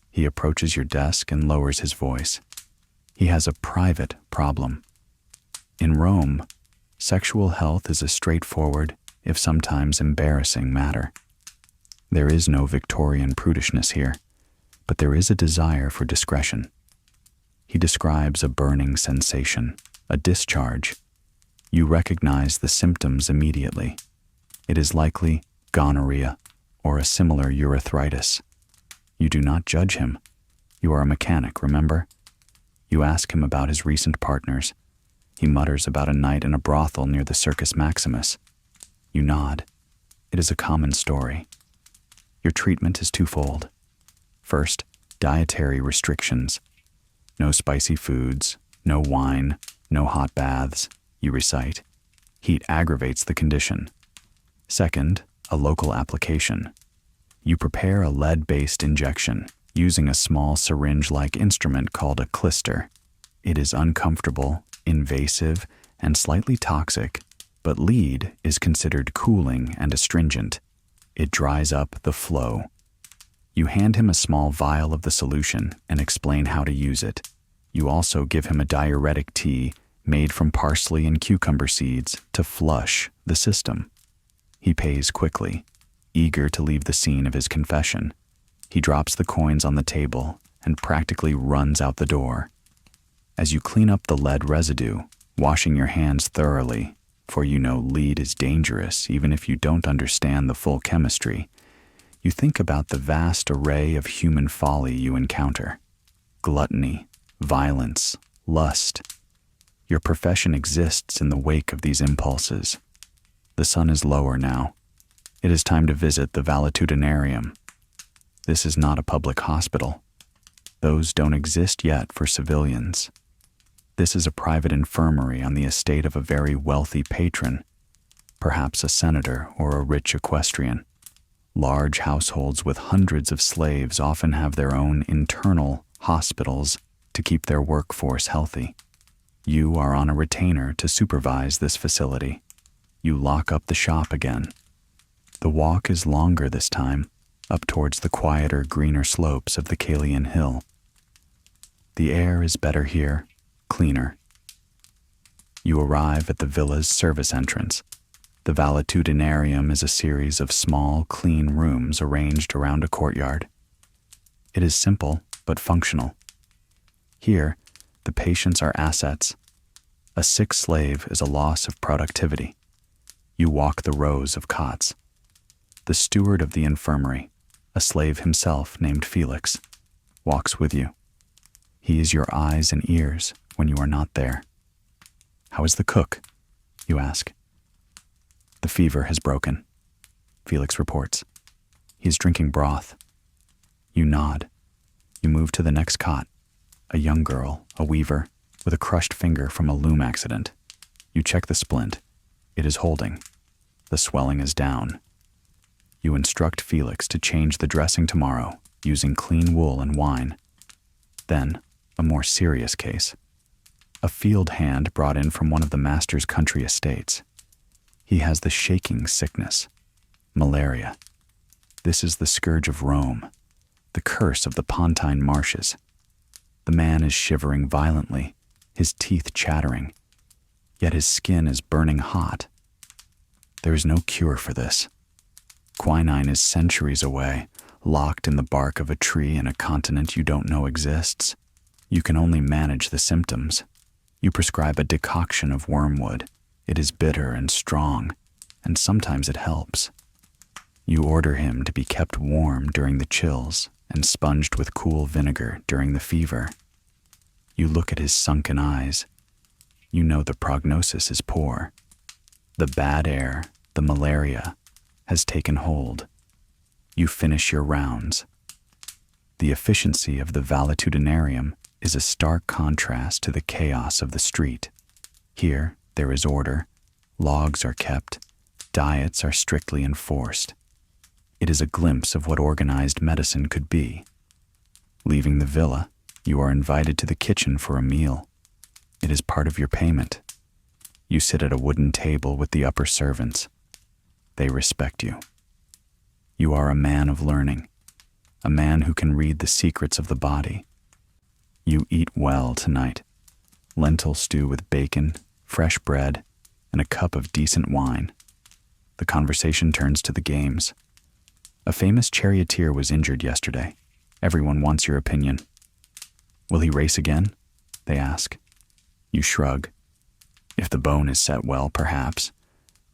He approaches your desk and lowers his voice. He has a private problem. In Rome, sexual health is a straightforward, if sometimes embarrassing matter. There is no Victorian prudishness here, but there is a desire for discretion. He describes a burning sensation, a discharge. You recognize the symptoms immediately. It is likely gonorrhea or a similar urethritis. You do not judge him. You are a mechanic, remember? You ask him about his recent partners. He mutters about a night in a brothel near the Circus Maximus. You nod. It is a common story. Your treatment is twofold. First, dietary restrictions. No spicy foods, no wine, no hot baths, you recite. Heat aggravates the condition. Second, a local application. You prepare a lead-based injection using a small syringe-like instrument called a clister. It is uncomfortable, invasive, and slightly toxic, but lead is considered cooling and astringent. It dries up the flow. You hand him a small vial of the solution and explain how to use it. You also give him a diuretic tea made from parsley and cucumber seeds to flush the system. He pays quickly, eager to leave the scene of his confession. He drops the coins on the table and practically runs out the door. As you clean up the lead residue, washing your hands thoroughly, for you know lead is dangerous even if you don't understand the full chemistry. You think about the vast array of human folly you encounter. Gluttony, violence, lust. Your profession exists in the wake of these impulses. The sun is lower now. It is time to visit the valetudinarium. This is not a public hospital. Those don't exist yet for civilians. This is a private infirmary on the estate of a very wealthy patron, perhaps a senator or a rich equestrian. Large households with hundreds of slaves often have their own internal hospitals to keep their workforce healthy. You are on a retainer to supervise this facility. You lock up the shop again. The walk is longer this time, up towards the quieter, greener slopes of the Calian Hill. The air is better here, cleaner. You arrive at the villa's service entrance. The valetudinarium is a series of small, clean rooms arranged around a courtyard. It is simple, but functional. Here, the patients are assets. A sick slave is a loss of productivity. You walk the rows of cots. The steward of the infirmary, a slave himself named Felix, walks with you. He is your eyes and ears when you are not there. How is the cook? You ask. The fever has broken, Felix reports. He is drinking broth. You nod. You move to the next cot. A young girl, a weaver, with a crushed finger from a loom accident. You check the splint. It is holding. The swelling is down. You instruct Felix to change the dressing tomorrow using clean wool and wine. Then, a more serious case. A field hand brought in from one of the master's country estates. He has the shaking sickness, malaria. This is the scourge of Rome, the curse of the Pontine marshes. The man is shivering violently, his teeth chattering, yet his skin is burning hot. There is no cure for this. Quinine is centuries away, locked in the bark of a tree in a continent you don't know exists. You can only manage the symptoms. You prescribe a decoction of wormwood. It is bitter and strong, and sometimes it helps. You order him to be kept warm during the chills and sponged with cool vinegar during the fever. You look at his sunken eyes. You know the prognosis is poor. The bad air, the malaria, has taken hold. You finish your rounds. The efficiency of the valetudinarium is a stark contrast to the chaos of the street. Here, there is order, logs are kept, diets are strictly enforced. It is a glimpse of what organized medicine could be. Leaving the villa, you are invited to the kitchen for a meal. It is part of your payment. You sit at a wooden table with the upper servants. They respect you. You are a man of learning, a man who can read the secrets of the body. You eat well tonight. Lentil stew with bacon, fresh bread, and a cup of decent wine. The conversation turns to the games. A famous charioteer was injured yesterday. Everyone wants your opinion. Will he race again? They ask. You shrug. If the bone is set well, perhaps.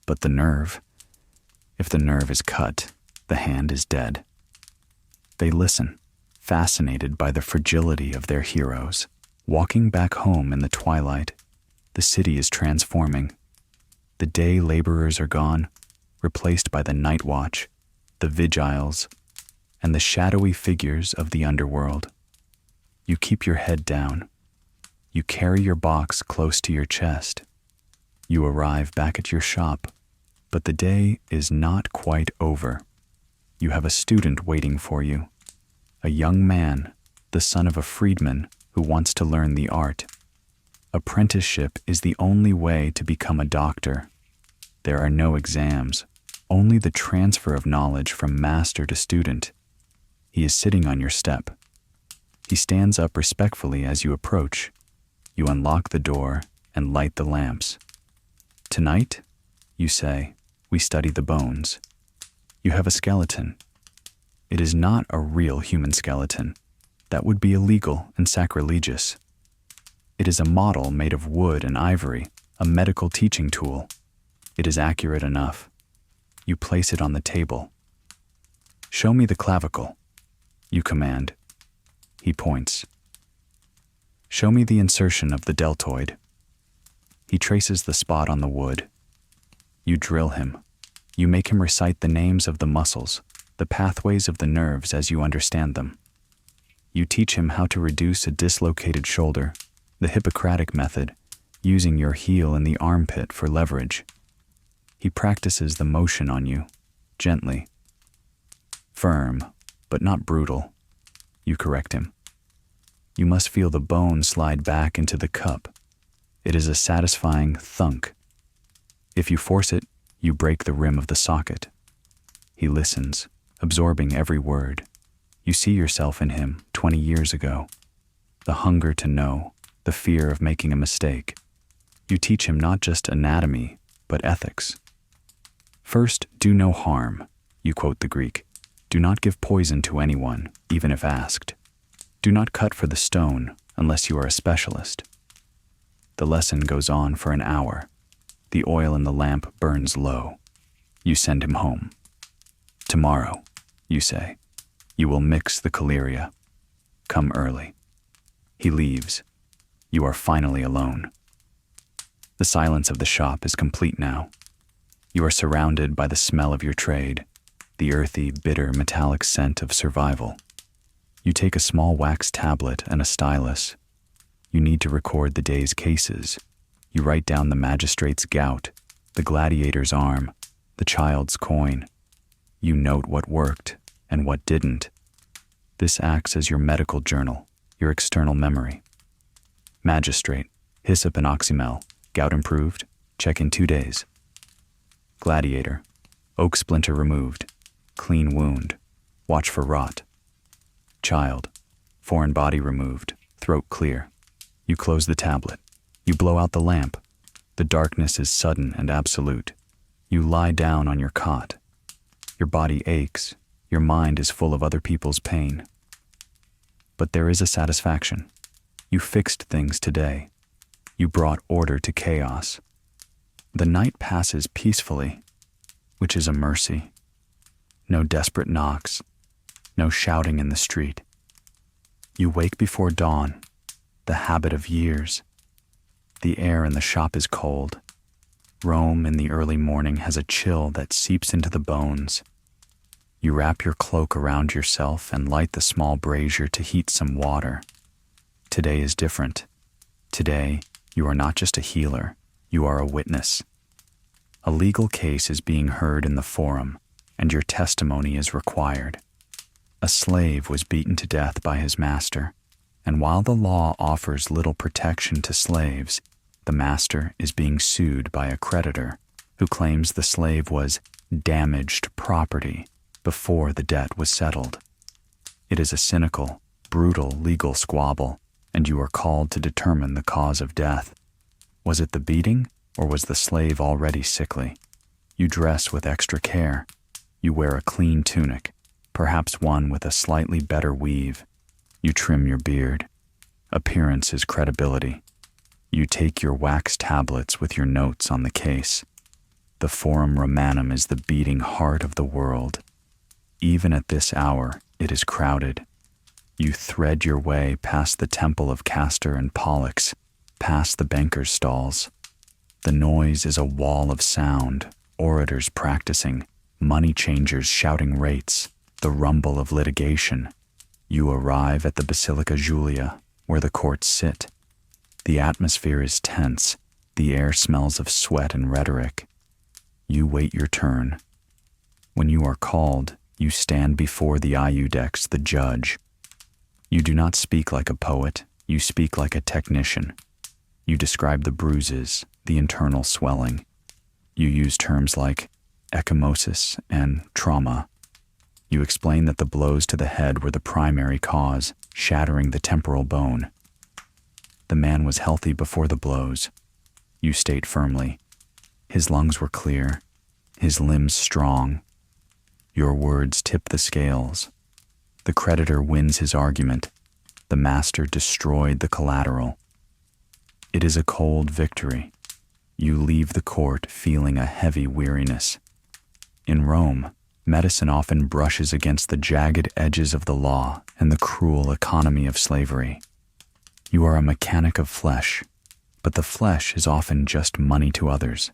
But the nerve? If the nerve is cut, the hand is dead. They listen, fascinated by the fragility of their heroes. Walking back home in the twilight, the city is transforming. The day laborers are gone, replaced by the night watch, the vigiles, and the shadowy figures of the underworld. You keep your head down. You carry your box close to your chest. You arrive back at your shop, but the day is not quite over. You have a student waiting for you, a young man, the son of a freedman who wants to learn the art. Apprenticeship is the only way to become a doctor. There are no exams, only the transfer of knowledge from master to student. He is sitting on your step. He stands up respectfully as you approach. You unlock the door and light the lamps. Tonight, you say, we study the bones. You have a skeleton. It is not a real human skeleton. That would be illegal and sacrilegious. It is a model made of wood and ivory, a medical teaching tool. It is accurate enough. You place it on the table. Show me the clavicle, you command. He points. Show me the insertion of the deltoid. He traces the spot on the wood. You drill him. You make him recite the names of the muscles, the pathways of the nerves as you understand them. You teach him how to reduce a dislocated shoulder, the Hippocratic method, using your heel in the armpit for leverage. He practices the motion on you, gently. Firm, but not brutal. You correct him. You must feel the bone slide back into the cup. It is a satisfying thunk. If you force it, you break the rim of the socket. He listens, absorbing every word. You see yourself in him 20 years ago. The hunger to know, the fear of making a mistake. You teach him not just anatomy, but ethics. First, do no harm, you quote the Greek. Do not give poison to anyone, even if asked. Do not cut for the stone unless you are a specialist. The lesson goes on for an hour. The oil in the lamp burns low. You send him home. Tomorrow, you say, you will mix the caleria. Come early. He leaves. You are finally alone. The silence of the shop is complete now. You are surrounded by the smell of your trade, the earthy, bitter, metallic scent of survival. You take a small wax tablet and a stylus. You need to record the day's cases. You write down the magistrate's gout, the gladiator's arm, the child's coin. You note what worked and what didn't. This acts as your medical journal, your external memory. Magistrate, hyssop and oxymel, gout improved, check in 2 days. Gladiator, oak splinter removed, clean wound, watch for rot. Child, foreign body removed, throat clear. You close the tablet. You blow out the lamp. The darkness is sudden and absolute. You lie down on your cot. Your body aches. Your mind is full of other people's pain. But there is a satisfaction. You fixed things today. You brought order to chaos. The night passes peacefully, which is a mercy. No desperate knocks. No shouting in the street. You wake before dawn, the habit of years. The air in the shop is cold. Rome in the early morning has a chill that seeps into the bones. You wrap your cloak around yourself and light the small brazier to heat some water. Today is different. Today, you are not just a healer, you are a witness. A legal case is being heard in the forum, and your testimony is required. A slave was beaten to death by his master, and while the law offers little protection to slaves, the master is being sued by a creditor who claims the slave was damaged property before the debt was settled. It is a cynical, brutal legal squabble, and you are called to determine the cause of death. Was it the beating, or was the slave already sickly? You dress with extra care. You wear a clean tunic, perhaps one with a slightly better weave. You trim your beard. Appearance is credibility. You take your wax tablets with your notes on the case. The Forum Romanum is the beating heart of the world. Even at this hour, it is crowded. You thread your way past the temple of Castor and Pollux, past the banker's stalls. The noise is a wall of sound, orators practicing, money changers shouting rates, the rumble of litigation. You arrive at the Basilica Julia, where the courts sit. The atmosphere is tense. The air smells of sweat and rhetoric. You wait your turn. When you are called, you stand before the iudex, the judge. You do not speak like a poet. You speak like a technician. You describe the bruises, the internal swelling. You use terms like ecchymosis and trauma. You explain that the blows to the head were the primary cause, shattering the temporal bone. The man was healthy before the blows. You state firmly, his lungs were clear, his limbs strong. Your words tip the scales. The creditor wins his argument. The master destroyed the collateral. It is a cold victory. you leave the court feeling a heavy weariness. In Rome, medicine often brushes against the jagged edges of the law and the cruel economy of slavery. You are a mechanic of flesh, but the flesh is often just money to others.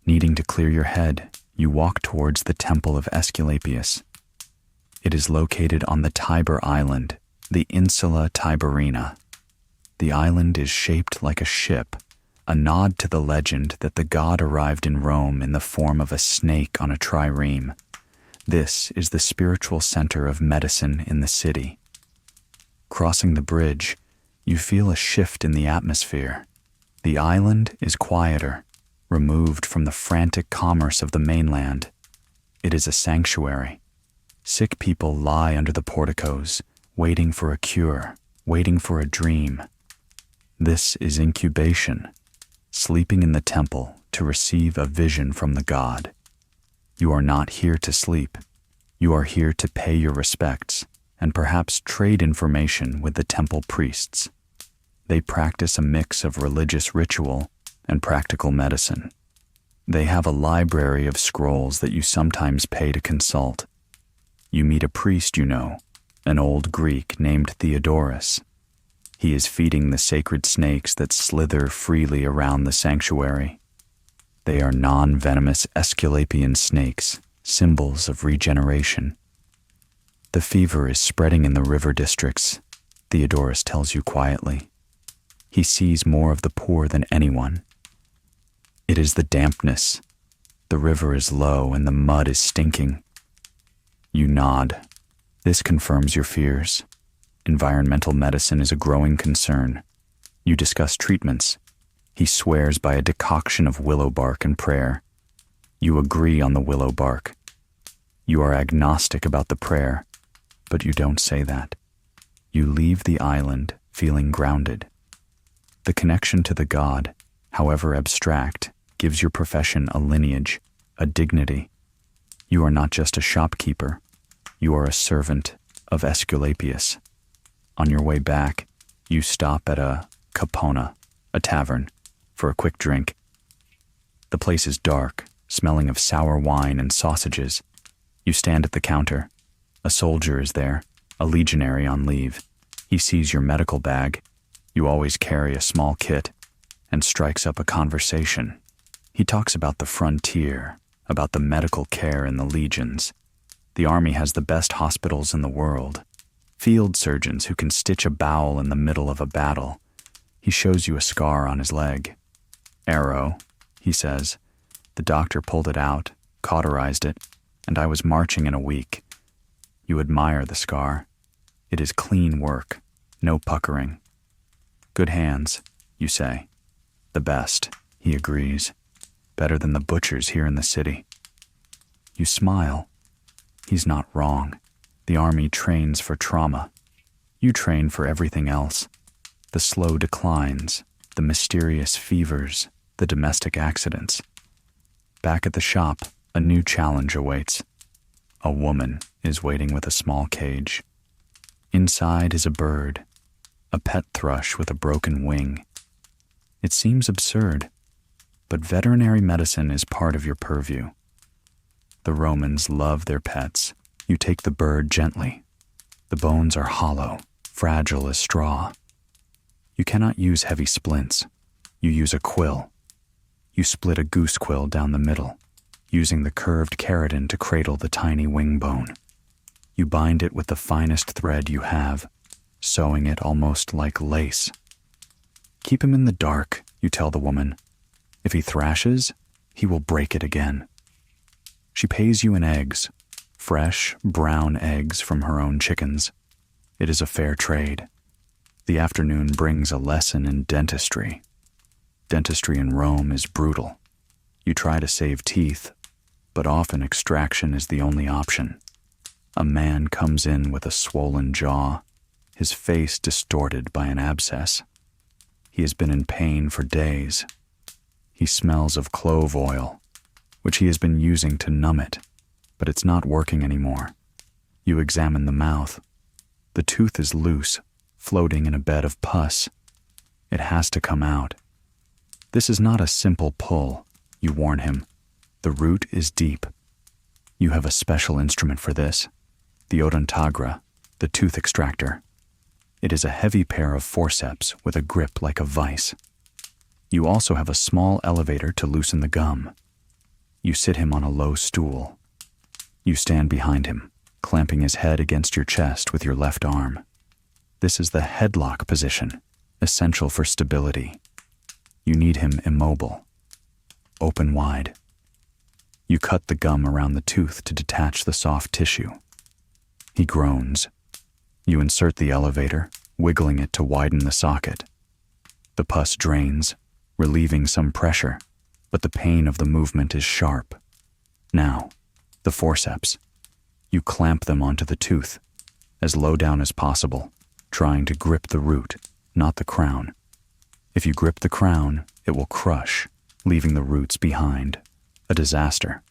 Needing to clear your head, you walk towards the temple of Aesculapius. It is located on the Tiber Island, the Insula Tiberina. The island is shaped like a ship, a nod to the legend that the god arrived in Rome in the form of a snake on a trireme. This is the spiritual center of medicine in the city. Crossing the bridge, you feel a shift in the atmosphere. The island is quieter, removed from the frantic commerce of the mainland. It is a sanctuary. Sick people lie under the porticos, waiting for a cure, waiting for a dream. This is incubation, sleeping in the temple to receive a vision from the god. You are not here to sleep. You are here to pay your respects and perhaps trade information with the temple priests. They practice a mix of religious ritual and practical medicine. They have a library of scrolls that you sometimes pay to consult. You meet a priest you know, an old Greek named Theodorus. He is feeding the sacred snakes that slither freely around the sanctuary. They are non-venomous Aesculapian snakes, symbols of regeneration. The fever is spreading in the river districts, Theodorus tells you quietly. He sees more of the poor than anyone. It is the dampness. The river is low and the mud is stinking. You nod. This confirms your fears. Environmental medicine is a growing concern. You discuss treatments. He swears by a decoction of willow bark and prayer. You agree on the willow bark. You are agnostic about the prayer, but you don't say that. You leave the island feeling grounded. The connection to the god, however abstract, gives your profession a lineage, a dignity. You are not just a shopkeeper. You are a servant of Aesculapius. On your way back, you stop at a capona, a tavern, for a quick drink. The place is dark, smelling of sour wine and sausages. You stand at the counter. A soldier is there, a legionary on leave. He sees your medical bag. You always carry a small kit, and strikes up a conversation. He talks about the frontier, about the medical care in the legions. The army has the best hospitals in the world. Field surgeons who can stitch a bowel in the middle of a battle. He shows you a scar on his leg. Arrow, he says. The doctor pulled it out, cauterized it, and I was marching in a week. You admire the scar. It is clean work, no puckering. Good hands, you say. The best, he agrees. Better than the butchers here in the city. You smile. He's not wrong. The army trains for trauma. You train for everything else. The slow declines, the mysterious fevers, the domestic accidents. Back at the shop, a new challenge awaits. A woman is waiting with a small cage. Inside is a bird, a pet thrush with a broken wing. It seems absurd, but veterinary medicine is part of your purview. The Romans love their pets. You take the bird gently. The bones are hollow, fragile as straw. You cannot use heavy splints. You use a quill. You split a goose quill down the middle, using the curved keratin to cradle the tiny wing bone. You bind it with the finest thread you have, sewing it almost like lace. Keep him in the dark, you tell the woman. If he thrashes, he will break it again. She pays you in eggs, fresh, brown eggs from her own chickens. It is a fair trade. The afternoon brings a lesson in dentistry. Dentistry in Rome is brutal. You try to save teeth, but often extraction is the only option. A man comes in with a swollen jaw, his face distorted by an abscess. He has been in pain for days. He smells of clove oil, which he has been using to numb it, but it's not working anymore. You examine the mouth. The tooth is loose, floating in a bed of pus. It has to come out. This is not a simple pull, you warn him. The root is deep. You have a special instrument for this, the odontogra, the tooth extractor. It is a heavy pair of forceps with a grip like a vice. You also have a small elevator to loosen the gum. You sit him on a low stool. You stand behind him, clamping his head against your chest with your left arm. This is the headlock position, essential for stability. You need him immobile, open wide. You cut the gum around the tooth to detach the soft tissue. He groans. You insert the elevator, wiggling it to widen the socket. The pus drains, relieving some pressure, but the pain of the movement is sharp. Now, the forceps. You clamp them onto the tooth, as low down as possible, trying to grip the root, not the crown. If you grip the crown, it will crush, leaving the roots behind. A disaster.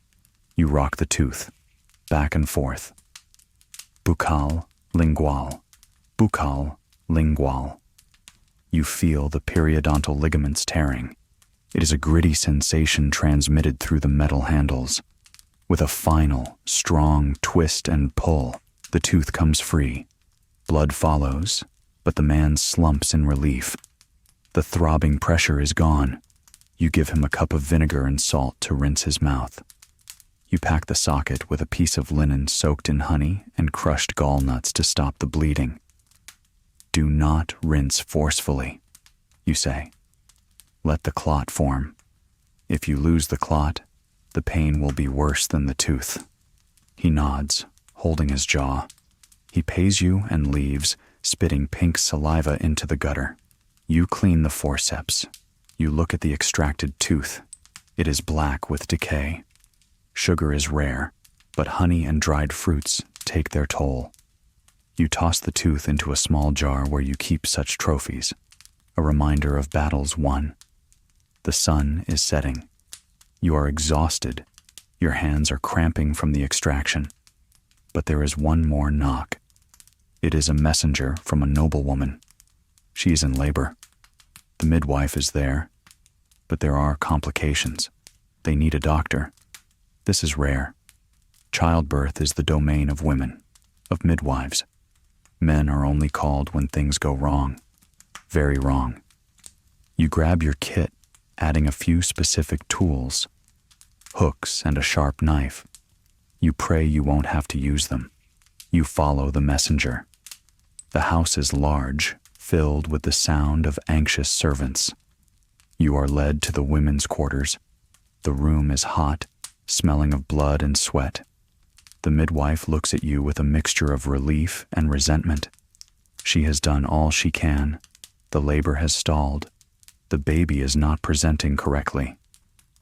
You rock the tooth, back and forth. Buccal, lingual. Buccal, lingual. You feel the periodontal ligaments tearing. It is a gritty sensation transmitted through the metal handles. With a final, strong twist and pull, the tooth comes free. Blood follows, but the man slumps in relief. The throbbing pressure is gone. You give him a cup of vinegar and salt to rinse his mouth. You pack the socket with a piece of linen soaked in honey and crushed gall nuts to stop the bleeding. Do not rinse forcefully, you say. Let the clot form. If you lose the clot, the pain will be worse than the tooth. He nods, holding his jaw. He pays you and leaves, spitting pink saliva into the gutter. You clean the forceps. You look at the extracted tooth. It is black with decay. Sugar is rare, but honey and dried fruits take their toll. You toss the tooth into a small jar where you keep such trophies, a reminder of battles won. The sun is setting. You are exhausted. Your hands are cramping from the extraction. But there is one more knock. It is a messenger from a noblewoman. She is in labor. The midwife is there, but there are complications. They need a doctor. This is rare. Childbirth is the domain of women, of midwives. Men are only called when things go wrong. Very wrong. You grab your kit, adding a few specific tools, hooks and a sharp knife. You pray you won't have to use them. You follow the messenger. The house is large, filled with the sound of anxious servants. You are led to the women's quarters. The room is hot, smelling of blood and sweat. The midwife looks at you with a mixture of relief and resentment. She has done all she can. The labor has stalled. The baby is not presenting correctly.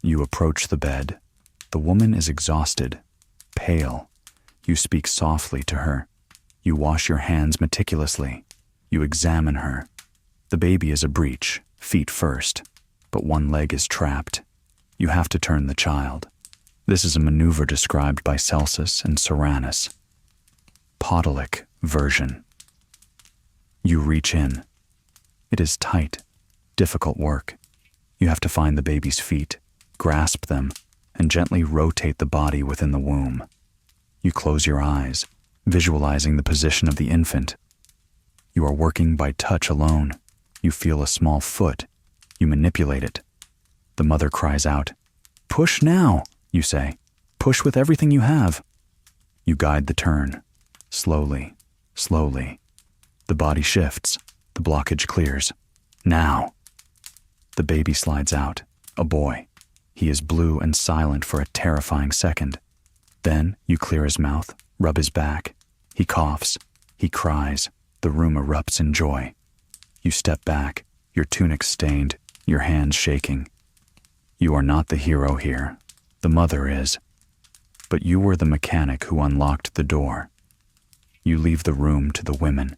You approach the bed. The woman is exhausted, pale. You speak softly to her. You wash your hands meticulously. You examine her. The baby is a breech, feet first, but one leg is trapped. You have to turn the child. This is a maneuver described by Celsus and Soranus. Podolic version. You reach in. It is tight, difficult work. You have to find the baby's feet, grasp them, and gently rotate the body within the womb. You close your eyes, visualizing the position of the infant. You are working by touch alone. You feel a small foot. You manipulate it. The mother cries out, "Push now," you say. "Push with everything you have." You guide the turn. Slowly, slowly. The body shifts. The blockage clears. Now. The baby slides out. A boy. He is blue and silent for a terrifying second. Then you clear his mouth, rub his back. He coughs. He cries. The room erupts in joy. You step back, your tunic stained, your hands shaking. You are not the hero here. The mother is. But you were the mechanic who unlocked the door. You leave the room to the women.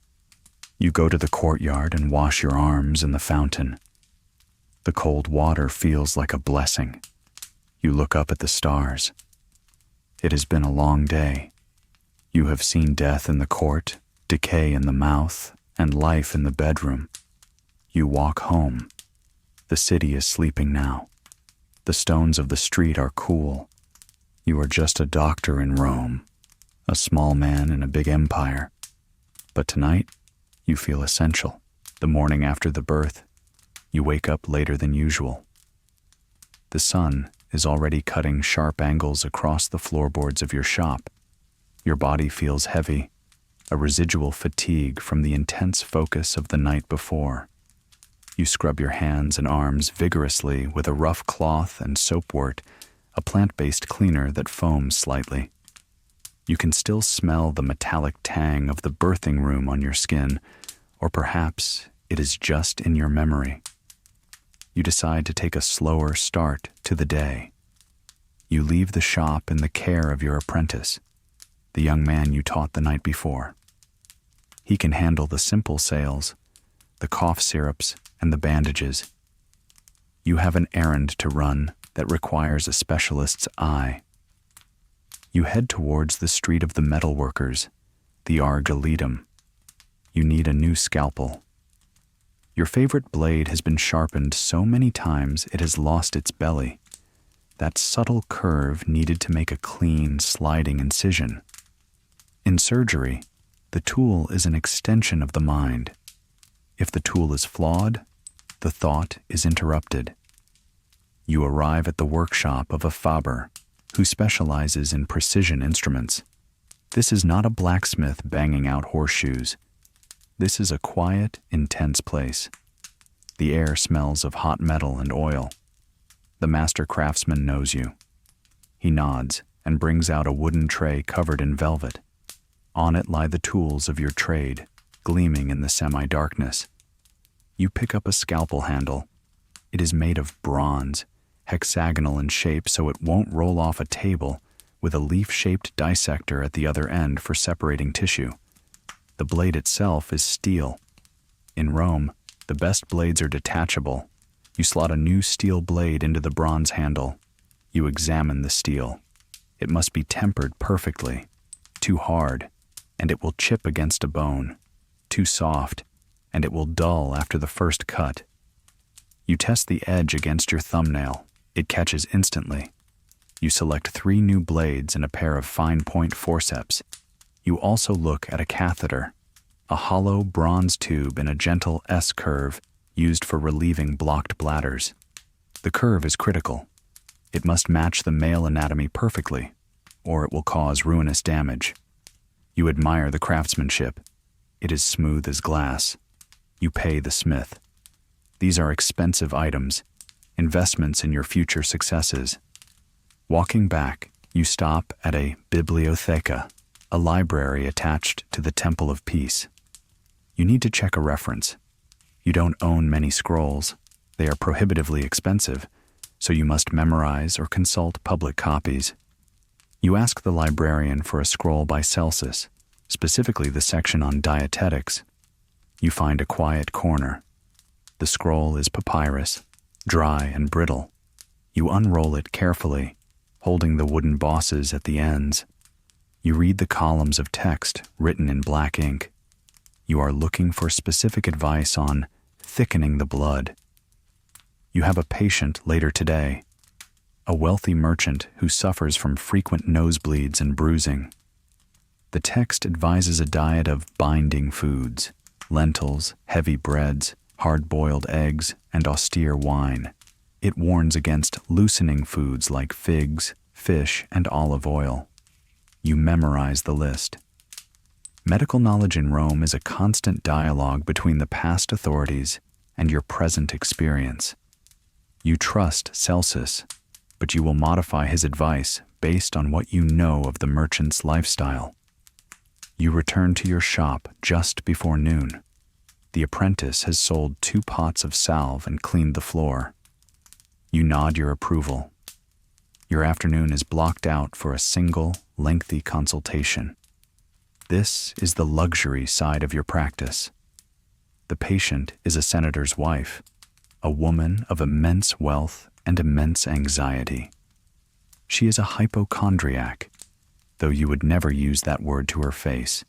You go to the courtyard and wash your arms in the fountain. The cold water feels like a blessing. You look up at the stars. It has been a long day. You have seen death in the court, decay in the mouth, and life in the bedroom. You walk home. The city is sleeping now. The stones of the street are cool. You are just a doctor in Rome, a small man in a big empire. But tonight, you feel essential. The morning after the birth, you wake up later than usual. The sun is already cutting sharp angles across the floorboards of your shop. Your body feels heavy, a residual fatigue from the intense focus of the night before. You scrub your hands and arms vigorously with a rough cloth and soapwort, a plant-based cleaner that foams slightly. You can still smell the metallic tang of the birthing room on your skin, or perhaps it is just in your memory. You decide to take a slower start to the day. You leave the shop in the care of your apprentice, the young man you taught the night before. He can handle the simple sales, the cough syrups, and the bandages. You have an errand to run that requires a specialist's eye. You head towards the street of the metalworkers, the Argoletum. You need a new scalpel. Your favorite blade has been sharpened so many times it has lost its belly. That subtle curve needed to make a clean, sliding incision. In surgery, the tool is an extension of the mind. If the tool is flawed, the thought is interrupted. You arrive at the workshop of a Faber, who specializes in precision instruments. This is not a blacksmith banging out horseshoes. This is a quiet, intense place. The air smells of hot metal and oil. The master craftsman knows you. He nods and brings out a wooden tray covered in velvet. On it lie the tools of your trade, gleaming in the semi-darkness. You pick up a scalpel handle. It is made of bronze, hexagonal in shape so it won't roll off a table, with a leaf-shaped dissector at the other end for separating tissue. The blade itself is steel. In Rome, the best blades are detachable. You slot a new steel blade into the bronze handle. You examine the steel. It must be tempered perfectly. Too hard, and it will chip against a bone. Too soft, and it will dull after the first cut. You test the edge against your thumbnail. It catches instantly. You select 3 new blades and a pair of fine-point forceps. You also look at a catheter, a hollow bronze tube in a gentle S-curve used for relieving blocked bladders. The curve is critical. It must match the male anatomy perfectly, or it will cause ruinous damage. You admire the craftsmanship. It is smooth as glass. You pay the smith. These are expensive items, investments in your future successes. Walking back, you stop at a bibliotheca, a library attached to the Temple of Peace. You need to check a reference. You don't own many scrolls. They are prohibitively expensive, so you must memorize or consult public copies. You ask the librarian for a scroll by Celsus, specifically the section on dietetics. You find a quiet corner. The scroll is papyrus, dry and brittle. You unroll it carefully, holding the wooden bosses at the ends. You read the columns of text written in black ink. You are looking for specific advice on thickening the blood. You have a patient later today, a wealthy merchant who suffers from frequent nosebleeds and bruising. The text advises a diet of binding foods, lentils, heavy breads, hard-boiled eggs, and austere wine. It warns against loosening foods like figs, fish, and olive oil. You memorize the list. Medical knowledge in Rome is a constant dialogue between the past authorities and your present experience. You trust Celsus, but you will modify his advice based on what you know of the merchant's lifestyle. You return to your shop just before noon. The apprentice has sold 2 pots of salve and cleaned the floor. You nod your approval. Your afternoon is blocked out for a single, lengthy consultation. This is the luxury side of your practice. The patient is a senator's wife, a woman of immense wealth and immense anxiety. She is a hypochondriac, though you would never use that word to her face.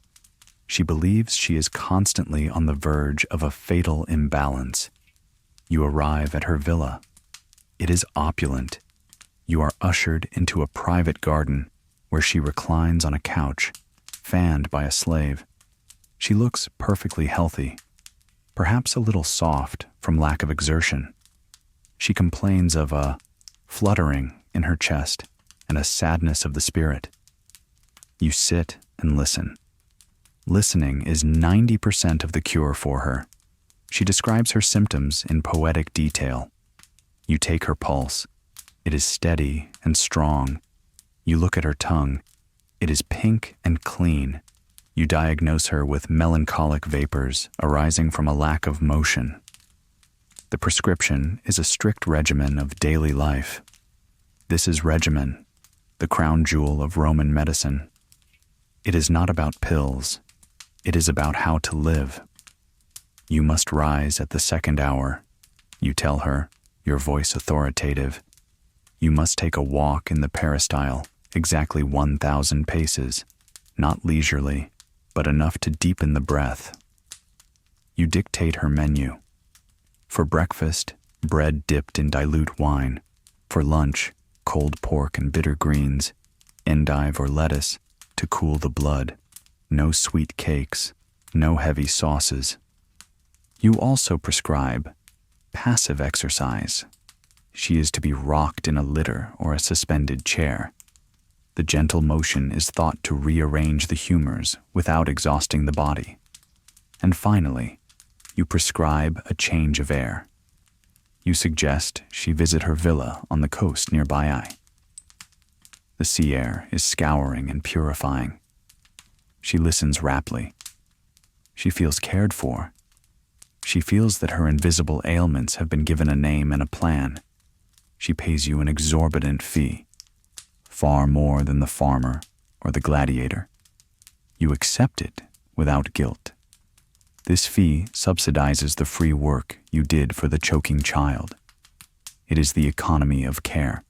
She believes she is constantly on the verge of a fatal imbalance. You arrive at her villa. It is opulent. You are ushered into a private garden where she reclines on a couch, fanned by a slave. She looks perfectly healthy, perhaps a little soft from lack of exertion. She complains of a fluttering in her chest and a sadness of the spirit. You sit and listen. Listening is 90% of the cure for her. She describes her symptoms in poetic detail. You take her pulse. It is steady and strong. You look at her tongue. It is pink and clean. You diagnose her with melancholic vapors arising from a lack of motion. The prescription is a strict regimen of daily life. This is regimen, the crown jewel of Roman medicine. It is not about pills. It is about how to live. You must rise at the second hour. You tell her, your voice authoritative. You must take a walk in the peristyle, exactly 1,000 paces, not leisurely, but enough to deepen the breath. You dictate her menu. For breakfast, bread dipped in dilute wine. For lunch, cold pork and bitter greens, endive or lettuce to cool the blood. No sweet cakes, no heavy sauces. You also prescribe passive exercise. She is to be rocked in a litter or a suspended chair. The gentle motion is thought to rearrange the humors without exhausting the body. And finally, you prescribe a change of air. You suggest she visit her villa on the coast nearby. The sea air is scouring and purifying. She listens raptly. She feels cared for. She feels that her invisible ailments have been given a name and a plan. She pays you an exorbitant fee, far more than the farmer or the gladiator. You accept it without guilt. This fee subsidizes the free work you did for the choking child. It is the economy of care.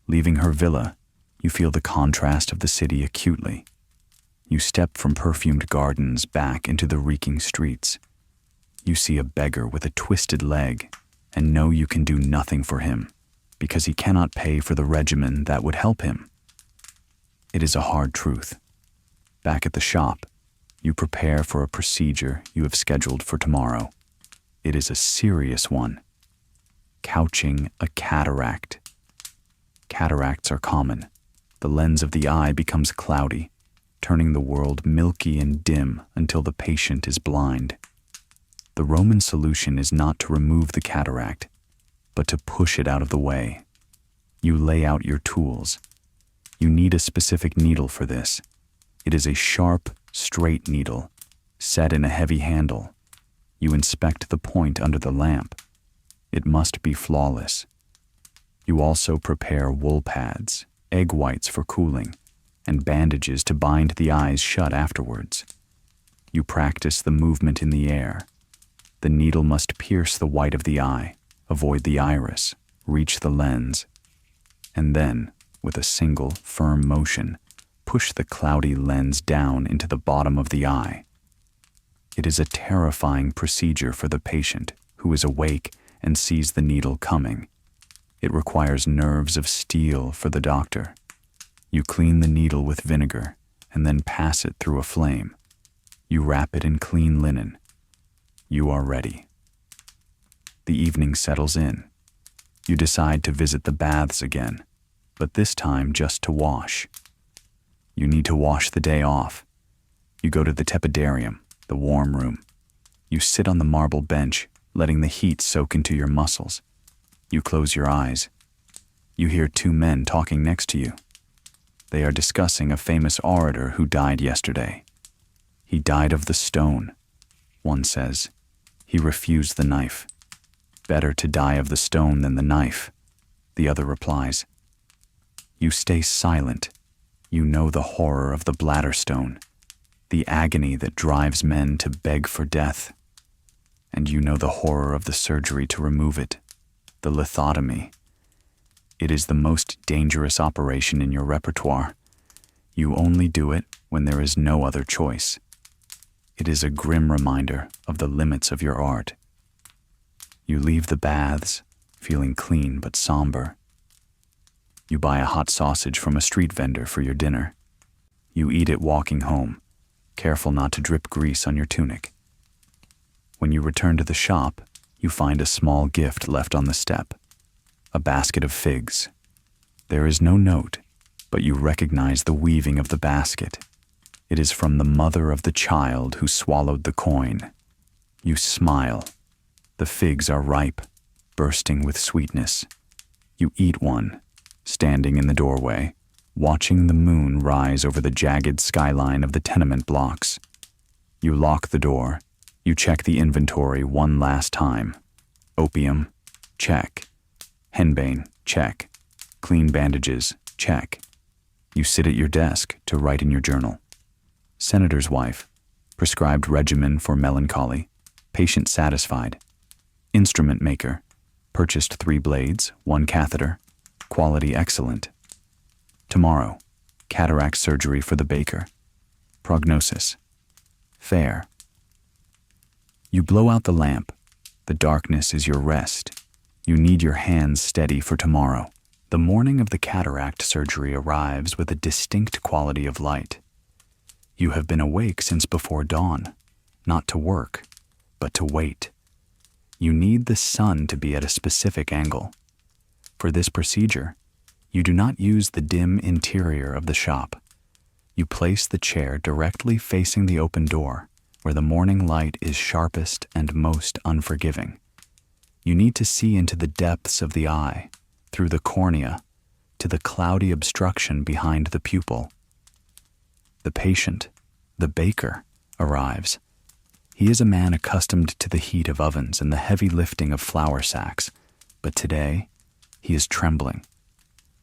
Leaving her villa, you feel the contrast of the city acutely. You step from perfumed gardens back into the reeking streets. You see a beggar with a twisted leg and know you can do nothing for him because he cannot pay for the regimen that would help him. It is a hard truth. Back at the shop, you prepare for a procedure you have scheduled for tomorrow. It is a serious one. Couching a cataract. Cataracts are common. The lens of the eye becomes cloudy, turning the world milky and dim until the patient is blind. The Roman solution is not to remove the cataract, but to push it out of the way. You lay out your tools. You need a specific needle for this. It is a sharp, straight needle, set in a heavy handle. You inspect the point under the lamp. It must be flawless. You also prepare wool pads, egg whites for cooling, and bandages to bind the eyes shut afterwards. You practice the movement in the air. The needle must pierce the white of the eye, avoid the iris, reach the lens, and then, with a single, firm motion, push the cloudy lens down into the bottom of the eye. It is a terrifying procedure for the patient who is awake and sees the needle coming. It requires nerves of steel for the doctor. You clean the needle with vinegar and then pass it through a flame. You wrap it in clean linen. You are ready. The evening settles in. You decide to visit the baths again, but this time just to wash. You need to wash the day off. You go to the tepidarium, the warm room. You sit on the marble bench, letting the heat soak into your muscles. You close your eyes. You hear two men talking next to you. They are discussing a famous orator who died yesterday. He died of the stone, one says. He refused the knife. Better to die of the stone than the knife, the other replies. You stay silent. You know the horror of the bladder stone, the agony that drives men to beg for death. And you know the horror of the surgery to remove it, the lithotomy. It is the most dangerous operation in your repertoire. You only do it when there is no other choice. It is a grim reminder of the limits of your art. You leave the baths, feeling clean but somber. You buy a hot sausage from a street vendor for your dinner. You eat it walking home, careful not to drip grease on your tunic. When you return to the shop, you find a small gift left on the step, a basket of figs. There is no note, but you recognize the weaving of the basket. It is from the mother of the child who swallowed the coin. You smile. The figs are ripe, bursting with sweetness. You eat one, standing in the doorway, watching the moon rise over the jagged skyline of the tenement blocks. You lock the door. You check the inventory one last time. Opium, check. Henbane, check. Clean bandages, check. You sit at your desk to write in your journal. Senator's wife, prescribed regimen for melancholy, patient satisfied. Instrument maker, purchased 3 blades, 1 catheter, quality excellent. Tomorrow, cataract surgery for the baker. Prognosis, fair. You blow out the lamp. The darkness is your rest. You need your hands steady for tomorrow. The morning of the cataract surgery arrives with a distinct quality of light. You have been awake since before dawn, not to work, but to wait. You need the sun to be at a specific angle. For this procedure, you do not use the dim interior of the shop. You place the chair directly facing the open door, where the morning light is sharpest and most unforgiving. You need to see into the depths of the eye, through the cornea, to the cloudy obstruction behind the pupil. The patient, the baker, arrives. He is a man accustomed to the heat of ovens and the heavy lifting of flour sacks, but today he is trembling.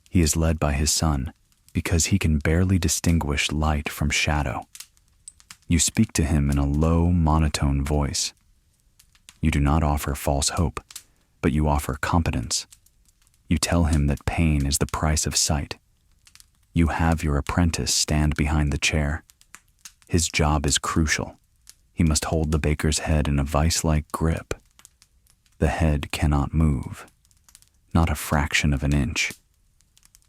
He is led by his son because he can barely distinguish light from shadow. You speak to him in a low, monotone voice. You do not offer false hope, but you offer competence. You tell him that pain is the price of sight. You have your apprentice stand behind the chair. His job is crucial. He must hold the baker's head in a vice-like grip. The head cannot move, not a fraction of an inch.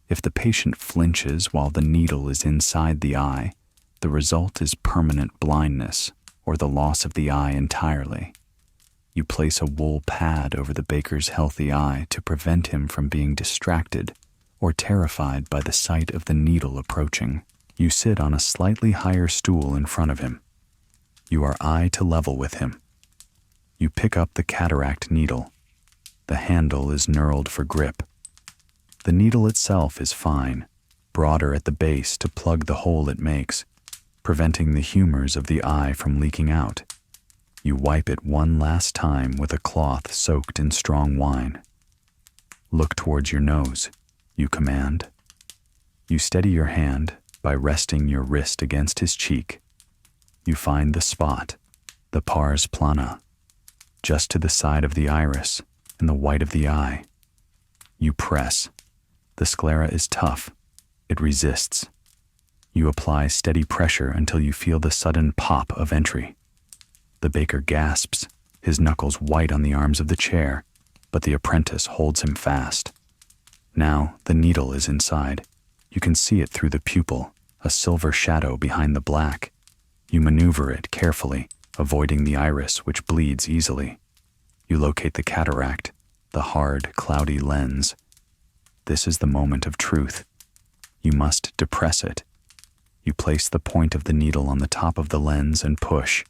If the patient flinches while the needle is inside the eye, the result is permanent blindness or the loss of the eye entirely. You place a wool pad over the baker's healthy eye to prevent him from being distracted or terrified by the sight of the needle approaching. You sit on a slightly higher stool in front of him. You are eye to level with him. You pick up the cataract needle. The handle is knurled for grip. The needle itself is fine, broader at the base to plug the hole it makes, preventing the humors of the eye from leaking out. You wipe it one last time with a cloth soaked in strong wine. Look towards your nose, you command. You steady your hand by resting your wrist against his cheek. You find the spot, the pars plana, just to the side of the iris and the white of the eye. You press. The sclera is tough. It resists. You apply steady pressure until you feel the sudden pop of entry. The baker gasps, his knuckles white on the arms of the chair, but the apprentice holds him fast. Now the needle is inside. You can see it through the pupil, a silver shadow behind the black. You maneuver it carefully, avoiding the iris, which bleeds easily. You locate the cataract, the hard, cloudy lens. This is the moment of truth. You must depress it. You place the point of the needle on the top of the lens and push.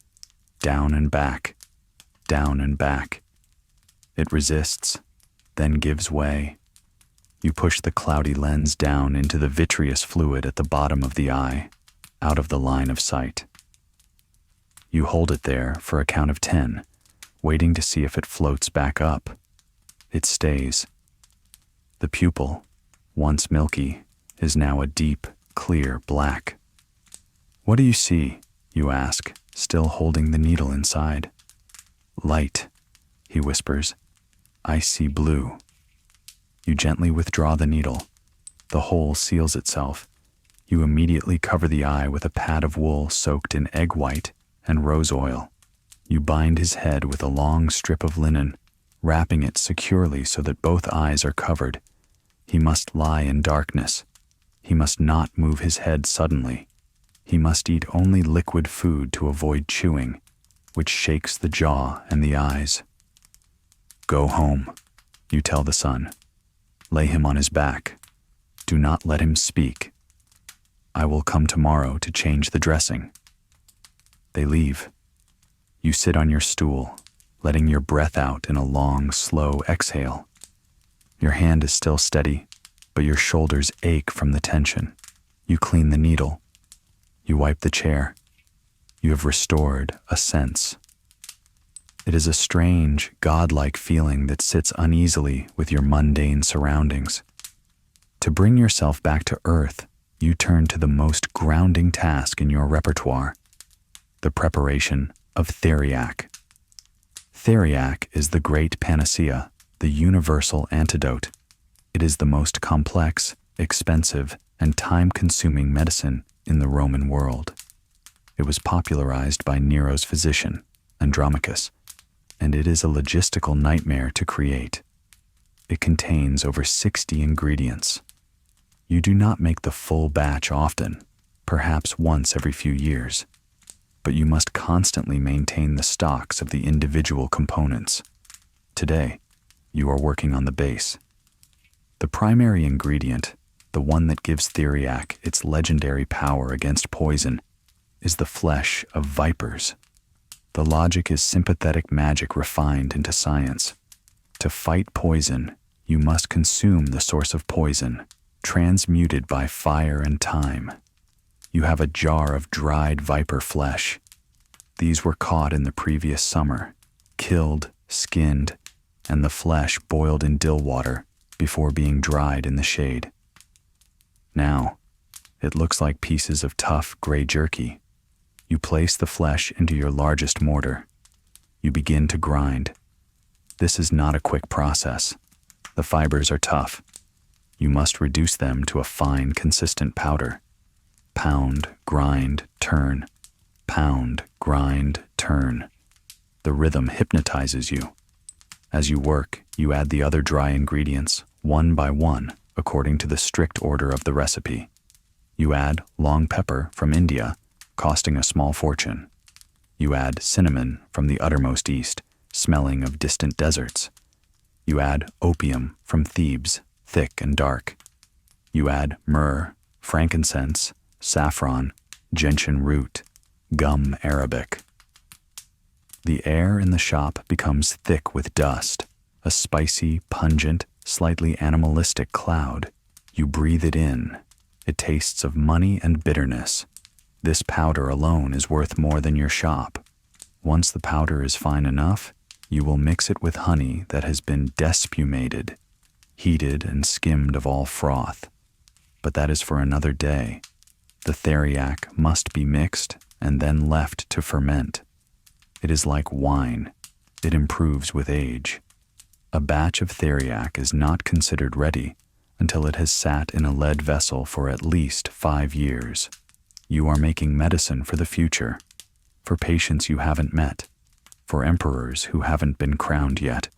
Down and back, down and back. It resists, then gives way. You push the cloudy lens down into the vitreous fluid at the bottom of the eye, out of the line of sight. You hold it there for a count of 10, waiting to see if it floats back up. It stays. The pupil, once milky, is now a deep, clear black. What do you see? You ask, still holding the needle inside. Light, he whispers. I see blue. You gently withdraw the needle. The hole seals itself. You immediately cover the eye with a pad of wool soaked in egg white and rose oil. You bind his head with a long strip of linen, wrapping it securely so that both eyes are covered. He must lie in darkness. He must not move his head suddenly. He must eat only liquid food to avoid chewing, which shakes the jaw and the eyes. Go home, you tell the son. Lay him on his back. Do not let him speak. I will come tomorrow to change the dressing. They leave. You sit on your stool, letting your breath out in a long, slow exhale. Your hand is still steady, but your shoulders ache from the tension. You clean the needle. You wipe the chair. You have restored a sense. It is a strange, godlike feeling that sits uneasily with your mundane surroundings. To bring yourself back to earth, you turn to the most grounding task in your repertoire, the preparation of theriac. Theriac is the great panacea, the universal antidote. It is the most complex, expensive, and time-consuming medicine in the Roman world. It was popularized by Nero's physician, Andromachus, and it is a logistical nightmare to create. It contains over 60 ingredients. You do not make the full batch often, perhaps once every few years, but you must constantly maintain the stocks of the individual components. Today, you are working on the base. The primary ingredient, the one that gives theriac its legendary power against poison, is the flesh of vipers. The logic is sympathetic magic refined into science. To fight poison, you must consume the source of poison, transmuted by fire and time. You have a jar of dried viper flesh. These were caught in the previous summer, killed, skinned, and the flesh boiled in dill water before being dried in the shade. Now, it looks like pieces of tough gray jerky. You place the flesh into your largest mortar. You begin to grind. This is not a quick process. The fibers are tough. You must reduce them to a fine, consistent powder. Pound, grind, turn. Pound, grind, turn. The rhythm hypnotizes you. As you work, you add the other dry ingredients, one by one, according to the strict order of the recipe. You add long pepper from India, costing a small fortune. You add cinnamon from the uttermost east, smelling of distant deserts. You add opium from Thebes, thick and dark. You add myrrh, frankincense, saffron, gentian root, gum arabic. The air in the shop becomes thick with dust, a spicy, pungent, slightly animalistic cloud. You breathe it in. It tastes of money and bitterness. This powder alone is worth more than your shop. Once the powder is fine enough, you will mix it with honey that has been despumated, heated and skimmed of all froth. But that is for another day. The theriac must be mixed and then left to ferment. It is like wine. It improves with age. A batch of theriac is not considered ready until it has sat in a lead vessel for at least 5 years. You are making medicine for the future, for patients you haven't met, for emperors who haven't been crowned yet.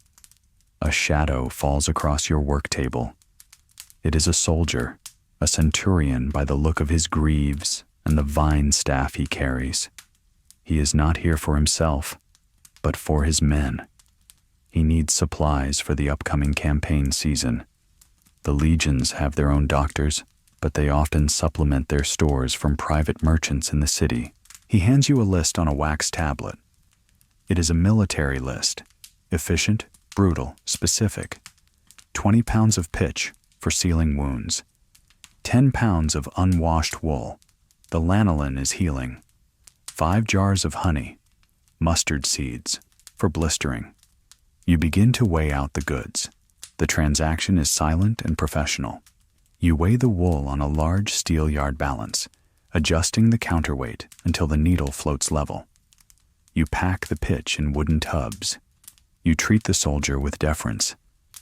A shadow falls across your work table. It is a soldier, a centurion by the look of his greaves and the vine staff he carries. He is not here for himself, but for his men. He needs supplies for the upcoming campaign season. The legions have their own doctors, but they often supplement their stores from private merchants in the city. He hands you a list on a wax tablet. It is a military list, efficient, brutal, specific. 20 pounds of pitch for sealing wounds. 10 pounds of unwashed wool. The lanolin is healing. 5 jars of honey. Mustard seeds for blistering. You begin to weigh out the goods. The transaction is silent and professional. You weigh the wool on a large steel yard balance, adjusting the counterweight until the needle floats level. You pack the pitch in wooden tubs. You treat the soldier with deference.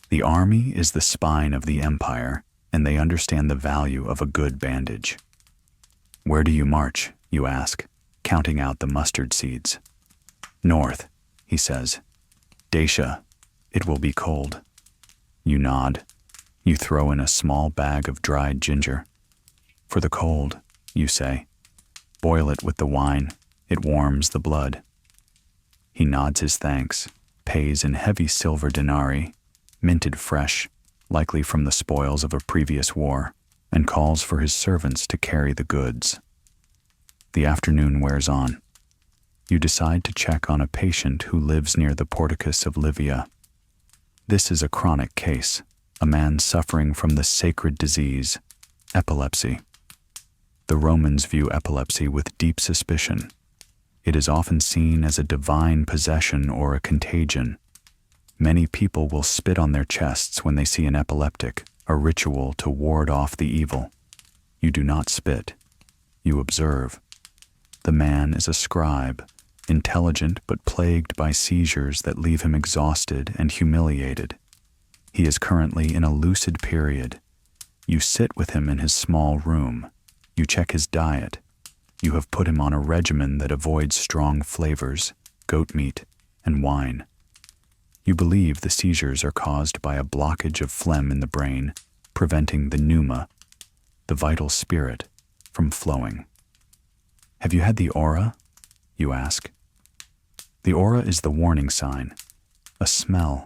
The army is the spine of the empire, and they understand the value of a good bandage. Where do you march? You ask, counting out the mustard seeds. North, he says. Dacia, It will be cold. You nod. You throw in a small bag of dried ginger. For the cold, you say. Boil it with the wine. It warms the blood. He nods his thanks, pays in heavy silver denarii, minted fresh, likely from the spoils of a previous war, and calls for his servants to carry the goods. The afternoon wears on. You decide to check on a patient who lives near the porticus of Livia. This is a chronic case, a man suffering from the sacred disease, epilepsy. The Romans view epilepsy with deep suspicion. It is often seen as a divine possession or a contagion. Many people will spit on their chests when they see an epileptic, a ritual to ward off the evil. You do not spit. You observe. The man is a scribe, intelligent but plagued by seizures that leave him exhausted and humiliated. He is currently in a lucid period. You sit with him in his small room. You check his diet. You have put him on a regimen that avoids strong flavors, goat meat, and wine. You believe the seizures are caused by a blockage of phlegm in the brain, preventing the pneuma, the vital spirit, from flowing. Have you had the aura? You ask. The aura is the warning sign, a smell,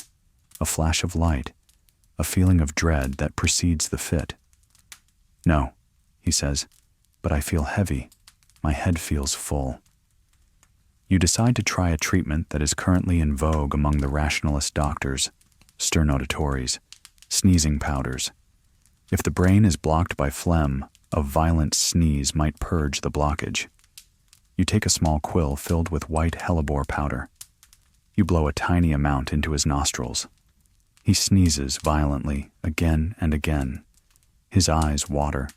a flash of light, a feeling of dread that precedes the fit. No, he says, but I feel heavy. My head feels full. You decide to try a treatment that is currently in vogue among the rationalist doctors, sternotories, sneezing powders. If the brain is blocked by phlegm, a violent sneeze might purge the blockage. You take a small quill filled with white hellebore powder. You blow a tiny amount into his nostrils. He sneezes violently again and again. His eyes water.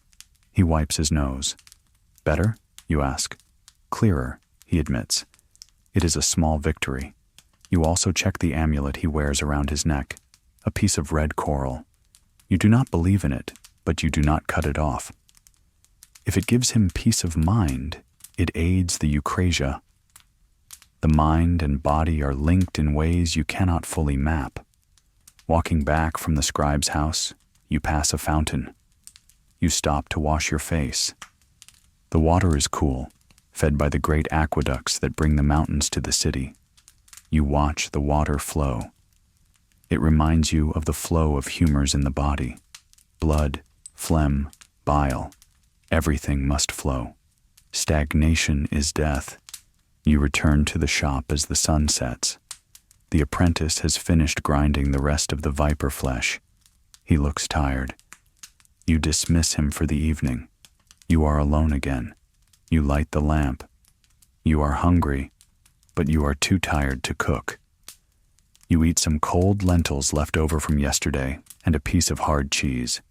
He wipes his nose. Better? You ask. Clearer, he admits. It is a small victory. You also check the amulet he wears around his neck, a piece of red coral. You do not believe in it, but you do not cut it off. If it gives him peace of mind, it aids the eucrasia. The mind and body are linked in ways you cannot fully map. Walking back from the scribe's house, you pass a fountain. You stop to wash your face. The water is cool, fed by the great aqueducts that bring the mountains to the city. You watch the water flow. It reminds you of the flow of humors in the body. Blood, phlegm, bile. Everything must flow. Stagnation is death. You return to the shop as the sun sets. The apprentice has finished grinding the rest of the viper flesh. He looks tired. You dismiss him for the evening. You are alone again. You light the lamp. You are hungry, but you are too tired to cook. You eat some cold lentils left over from yesterday and a piece of hard cheese.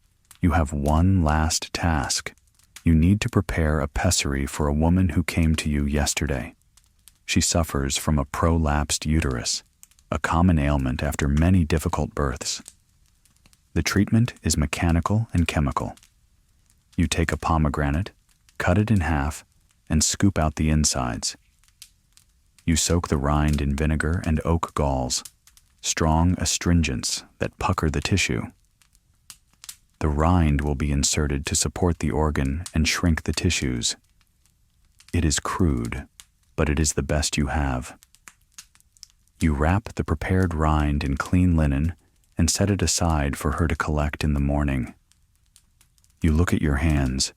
You have one last task. You need to prepare a pessary for a woman who came to you yesterday. She suffers from a prolapsed uterus, a common ailment after many difficult births. The treatment is mechanical and chemical. You take a pomegranate, cut it in half, and scoop out the insides. You soak the rind in vinegar and oak galls, strong astringents that pucker the tissue. The rind will be inserted to support the organ and shrink the tissues. It is crude, but it is the best you have. You wrap the prepared rind in clean linen and set it aside for her to collect in the morning. You look at your hands.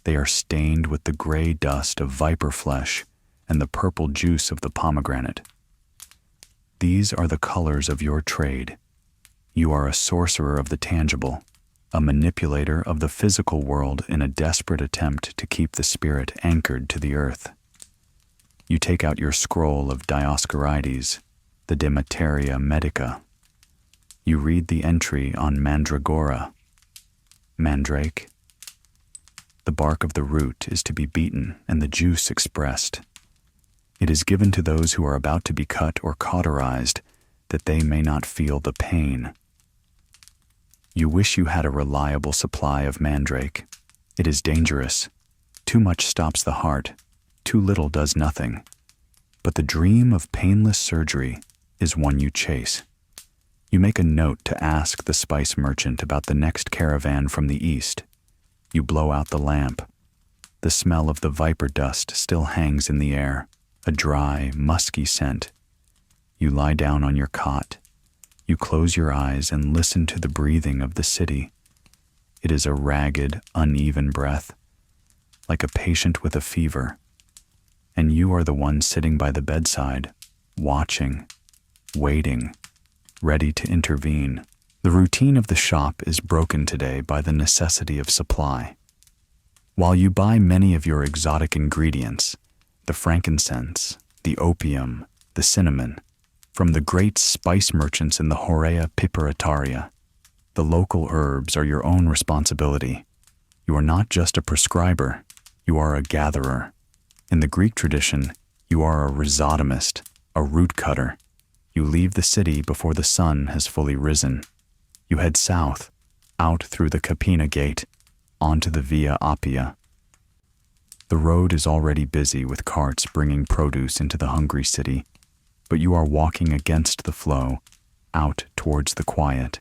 They are stained with the gray dust of viper flesh and the purple juice of the pomegranate. These are the colors of your trade. You are a sorcerer of the tangible, a manipulator of the physical world in a desperate attempt to keep the spirit anchored to the earth. You take out your scroll of Dioscorides, the De Materia Medica. You read the entry on mandragora, mandrake. The bark of the root is to be beaten and the juice expressed. It is given to those who are about to be cut or cauterized, that they may not feel the pain. You wish you had a reliable supply of mandrake. It is dangerous. Too much stops the heart. Too little does nothing. But the dream of painless surgery is one you chase. You make a note to ask the spice merchant about the next caravan from the east. You blow out the lamp. The smell of the viper dust still hangs in the air, a dry, musky scent. You lie down on your cot. You close your eyes and listen to the breathing of the city. It is a ragged, uneven breath, like a patient with a fever. And you are the one sitting by the bedside, watching, waiting, ready to intervene. The routine of the shop is broken today by the necessity of supply. While you buy many of your exotic ingredients, the frankincense, the opium, the cinnamon, from the great spice merchants in the Horea Piperataria, the local herbs are your own responsibility. You are not just a prescriber, you are a gatherer. In the Greek tradition, you are a rhizotomist, a root cutter. You leave the city before the sun has fully risen. You head south, out through the Capena gate, onto the Via Appia. The road is already busy with carts bringing produce into the hungry city, but you are walking against the flow, out towards the quiet.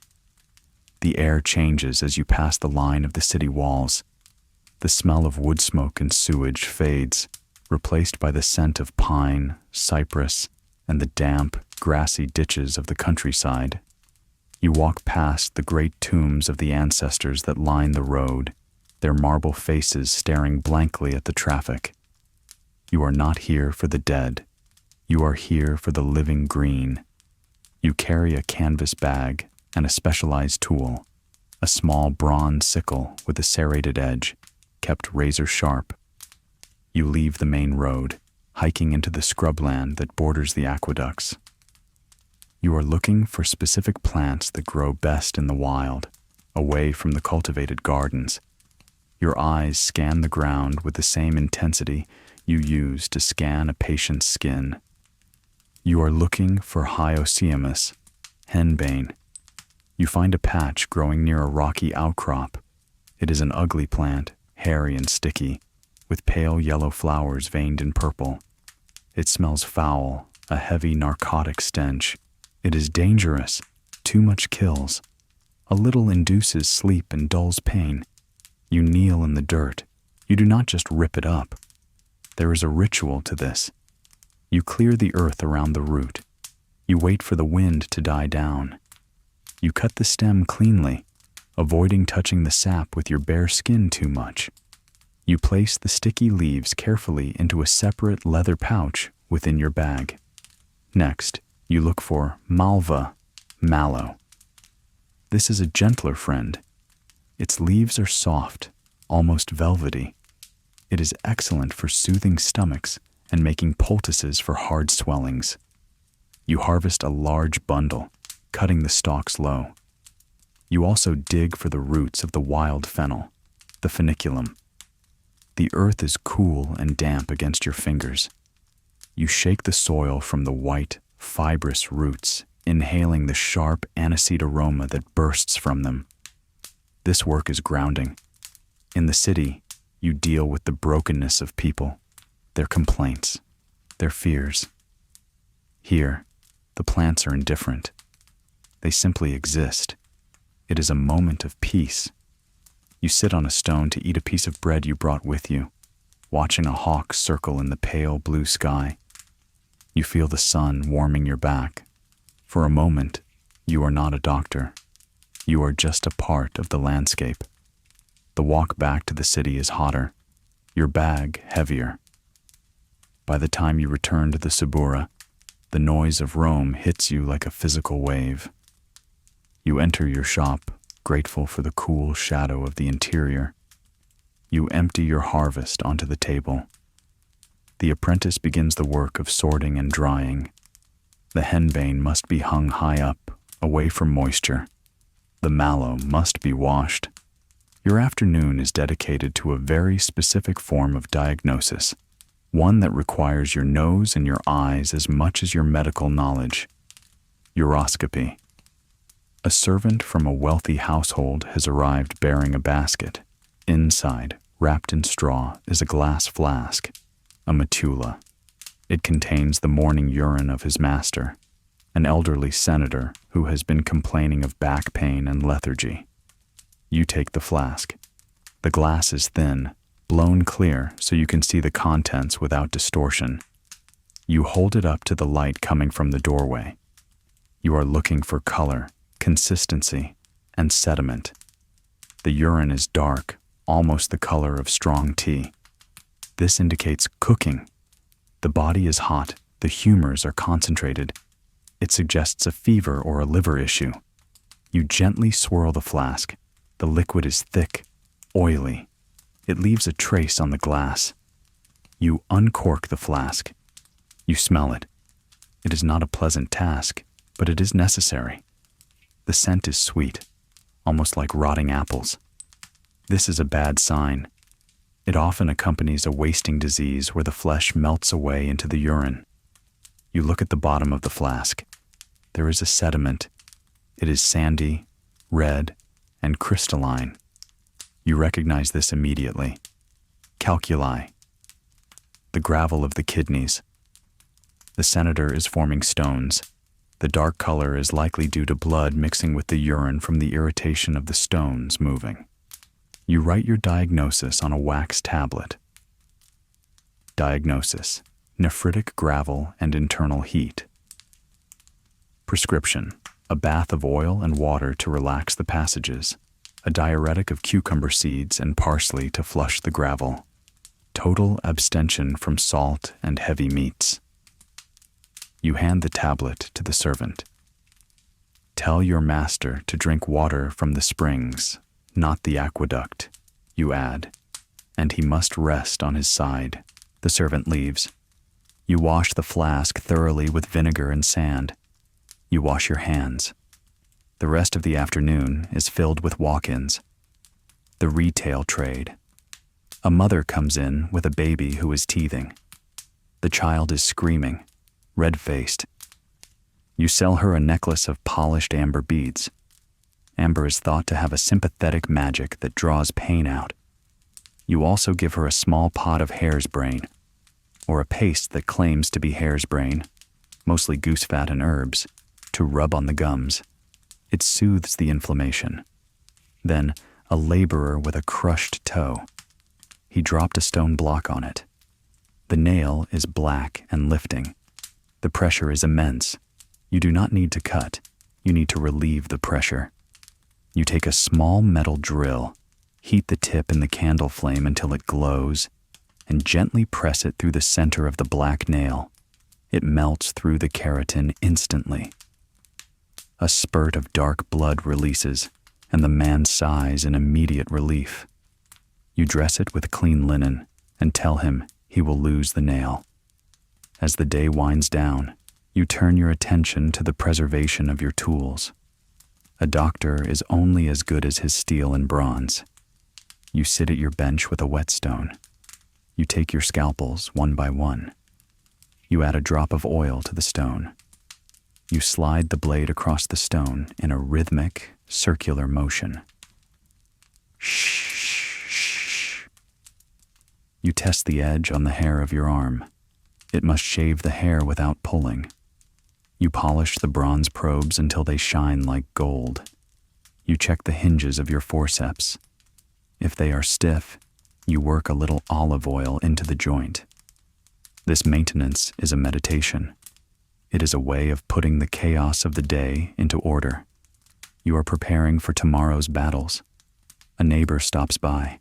The air changes as you pass the line of the city walls. The smell of wood smoke and sewage fades, replaced by the scent of pine, cypress, and the damp, grassy ditches of the countryside. You walk past the great tombs of the ancestors that line the road, their marble faces staring blankly at the traffic. You are not here for the dead. You are here for the living green. You carry a canvas bag and a specialized tool, a small bronze sickle with a serrated edge, kept razor sharp. You leave the main road, hiking into the scrubland that borders the aqueducts. You are looking for specific plants that grow best in the wild, away from the cultivated gardens. Your eyes scan the ground with the same intensity you use to scan a patient's skin. You are looking for Hyoscyamus, henbane. You find a patch growing near a rocky outcrop. It is an ugly plant, hairy and sticky, with pale yellow flowers veined in purple. It smells foul, a heavy narcotic stench. It is dangerous. Too much kills. A little induces sleep and dulls pain. You kneel in the dirt. You do not just rip it up. There is a ritual to this. You clear the earth around the root. You wait for the wind to die down. You cut the stem cleanly, avoiding touching the sap with your bare skin too much. You place the sticky leaves carefully into a separate leather pouch within your bag. Next, you look for malva, mallow. This is a gentler friend. Its leaves are soft, almost velvety. It is excellent for soothing stomachs and making poultices for hard swellings. You harvest a large bundle, cutting the stalks low. You also dig for the roots of the wild fennel, the feniculum. The earth is cool and damp against your fingers. You shake the soil from the white, fibrous roots, inhaling the sharp aniseed aroma that bursts from them. This work is grounding. In the city, you deal with the brokenness of people, their complaints, their fears. Here, the plants are indifferent. They simply exist. It is a moment of peace. You sit on a stone to eat a piece of bread you brought with you, watching a hawk circle in the pale blue sky. You feel the sun warming your back. For a moment, you are not a doctor. You are just a part of the landscape. The walk back to the city is hotter, your bag heavier. By the time you return to the Subura, the noise of Rome hits you like a physical wave. You enter your shop, grateful for the cool shadow of the interior. You empty your harvest onto the table. The apprentice begins the work of sorting and drying. The henbane must be hung high up, away from moisture. The mallow must be washed. Your afternoon is dedicated to a very specific form of diagnosis, one that requires your nose and your eyes as much as your medical knowledge. Uroscopy. A servant from a wealthy household has arrived bearing a basket. Inside, wrapped in straw, is a glass flask, a metula. It contains the morning urine of his master. an elderly senator who has been complaining of back pain and lethargy. You take the flask. The glass is thin, blown clear so you can see the contents without distortion. You hold it up to the light coming from the doorway. You are looking for color, consistency, and sediment. The urine is dark, almost the color of strong tea. This indicates cooking. The body is hot, the humors are concentrated. It suggests a fever or a liver issue. You gently swirl the flask. The liquid is thick, oily. It leaves a trace on the glass. You uncork the flask. You smell it. It is not a pleasant task, but it is necessary. The scent is sweet, almost like rotting apples. This is a bad sign. It often accompanies a wasting disease where the flesh melts away into the urine. You look at the bottom of the flask. There is a sediment. It is sandy, red, and crystalline. You recognize this immediately. Calculi. The gravel of the kidneys. The senator is forming stones. The dark color is likely due to blood mixing with the urine from the irritation of the stones moving. You write your diagnosis on a wax tablet. Diagnosis: nephritic gravel and internal heat. Prescription: a bath of oil and water to relax the passages, a diuretic of cucumber seeds and parsley to flush the gravel. Total abstention from salt and heavy meats. You hand the tablet to the servant. Tell your master to drink water from the springs, not the aqueduct, you add, and he must rest on his side. The servant leaves. You wash the flask thoroughly with vinegar and sand. You wash your hands. The rest of the afternoon is filled with walk-ins. The retail trade. A mother comes in with a baby who is teething. The child is screaming, red-faced. You sell her a necklace of polished amber beads. Amber is thought to have a sympathetic magic that draws pain out. You also give her a small pot of hare's brain, or a paste that claims to be hare's brain, mostly goose fat and herbs, to rub on the gums. It soothes the inflammation. Then, a laborer with a crushed toe. He dropped a stone block on it. The nail is black and lifting. The pressure is immense. You do not need to cut. You need to relieve the pressure. You take a small metal drill, heat the tip in the candle flame until it glows, and gently press it through the center of the black nail. It melts through the keratin instantly. A spurt of dark blood releases, and the man sighs in immediate relief. You dress it with clean linen and tell him he will lose the nail. As the day winds down, you turn your attention to the preservation of your tools. A doctor is only as good as his steel and bronze. You sit at your bench with a whetstone. You take your scalpels one by one. You add a drop of oil to the stone. You slide the blade across the stone in a rhythmic, circular motion. Shh. You test the edge on the hair of your arm. It must shave the hair without pulling. You polish the bronze probes until they shine like gold. You check the hinges of your forceps. If they are stiff, you work a little olive oil into the joint. This maintenance is a meditation. It is a way of putting the chaos of the day into order. You are preparing for tomorrow's battles. A neighbor stops by.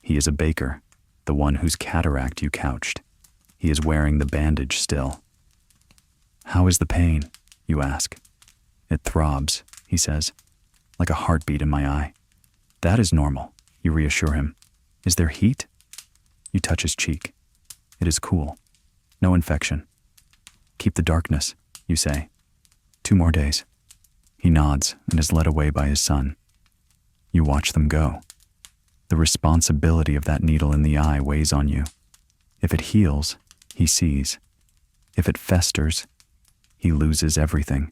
He is a baker, the one whose cataract you couched. He is wearing the bandage still. "How is the pain?" you ask. "It throbs," he says, "like a heartbeat in my eye." "That is normal," you reassure him. "Is there heat?" You touch his cheek. It is cool. No infection. "Keep the darkness," you say. 2 more days. He nods and is led away by his son. You watch them go. The responsibility of that needle in the eye weighs on you. If it heals, he sees. If it festers, he loses everything.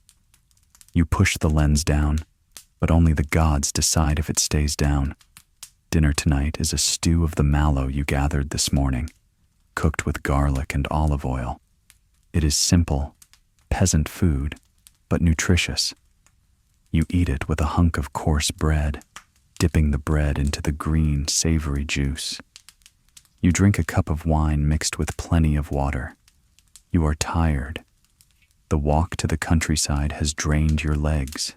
You push the lens down, but only the gods decide if it stays down. Dinner tonight is a stew of the mallow you gathered this morning, cooked with garlic and olive oil. It is simple, peasant food, but nutritious. You eat it with a hunk of coarse bread, dipping the bread into the green, savory juice. You drink a cup of wine mixed with plenty of water. You are tired. The walk to the countryside has drained your legs.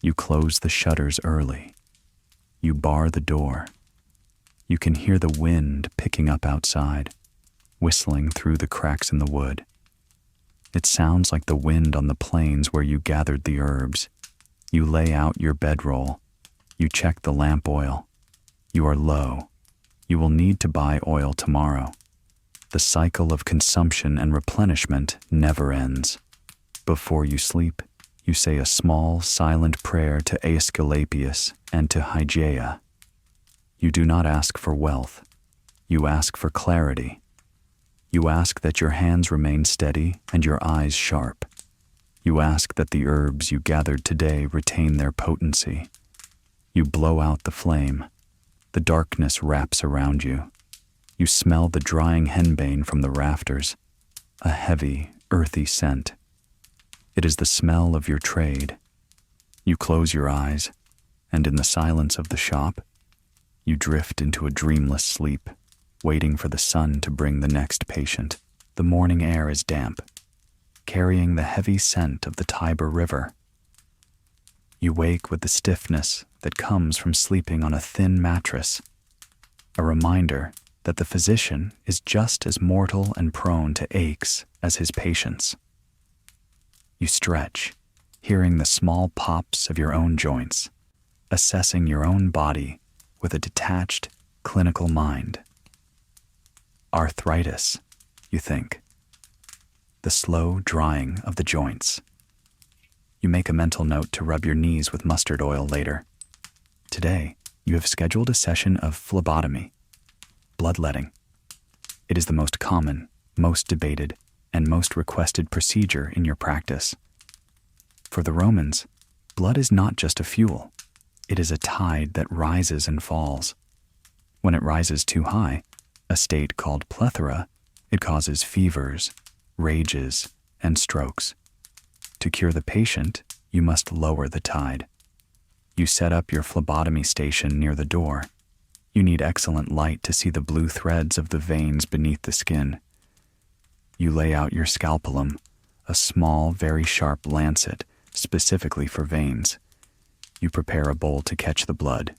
You close the shutters early. You bar the door. You can hear the wind picking up outside, whistling through the cracks in the wood. It sounds like the wind on the plains where you gathered the herbs. You lay out your bedroll. You check the lamp oil. You are low. You will need to buy oil tomorrow. The cycle of consumption and replenishment never ends. Before you sleep, you say a small, silent prayer to Aesculapius and to Hygeia. You do not ask for wealth. You ask for clarity. You ask that your hands remain steady and your eyes sharp. You ask that the herbs you gathered today retain their potency. You blow out the flame. The darkness wraps around you. You smell the drying henbane from the rafters, a heavy, earthy scent. It is the smell of your trade. You close your eyes, and in the silence of the shop, you drift into a dreamless sleep, waiting for the sun to bring the next patient. The morning air is damp, carrying the heavy scent of the Tiber River. You wake with the stiffness that comes from sleeping on a thin mattress, a reminder that the physician is just as mortal and prone to aches as his patients. You stretch, hearing the small pops of your own joints, assessing your own body with a detached, clinical mind. Arthritis, you think. The slow drying of the joints. You make a mental note to rub your knees with mustard oil later. Today, you have scheduled a session of phlebotomy, bloodletting. It is the most common, most debated, and most requested procedure in your practice. For the Romans, blood is not just a fuel. It is a tide that rises and falls. When it rises too high, a state called plethora, it causes fevers, rages, and strokes. To cure the patient, you must lower the tide. You set up your phlebotomy station near the door. You need excellent light to see the blue threads of the veins beneath the skin. You lay out your scalpelum, a small, very sharp lancet, specifically for veins. You prepare a bowl to catch the blood.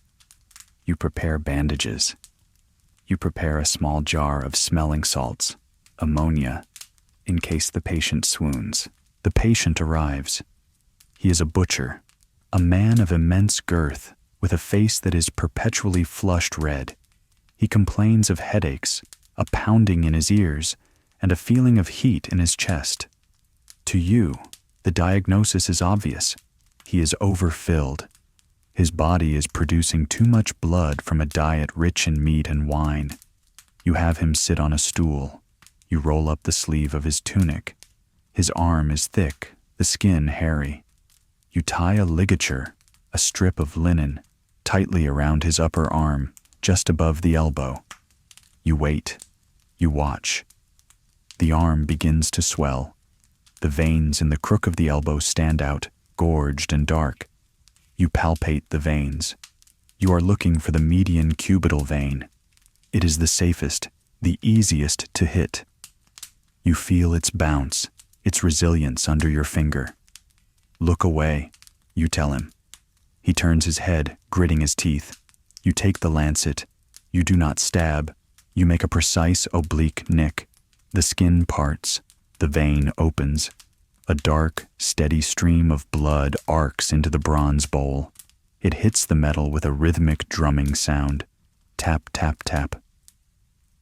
You prepare bandages. You prepare a small jar of smelling salts, ammonia, in case the patient swoons. The patient arrives. He is a butcher, a man of immense girth, with a face that is perpetually flushed red. He complains of headaches, a pounding in his ears, and a feeling of heat in his chest. To you, the diagnosis is obvious. He is overfilled. His body is producing too much blood from a diet rich in meat and wine. You have him sit on a stool. You roll up the sleeve of his tunic. His arm is thick, the skin hairy. You tie a ligature, a strip of linen, tightly around his upper arm, just above the elbow. You wait. You watch. The arm begins to swell. The veins in the crook of the elbow stand out, gorged and dark. You palpate the veins. You are looking for the median cubital vein. It is the safest, the easiest to hit. You feel its bounce, its resilience under your finger. Look away, you tell him. He turns his head, gritting his teeth. You take the lancet. You do not stab. You make a precise oblique nick. The skin parts. The vein opens. A dark, steady stream of blood arcs into the bronze bowl. It hits the metal with a rhythmic drumming sound. Tap, tap, tap.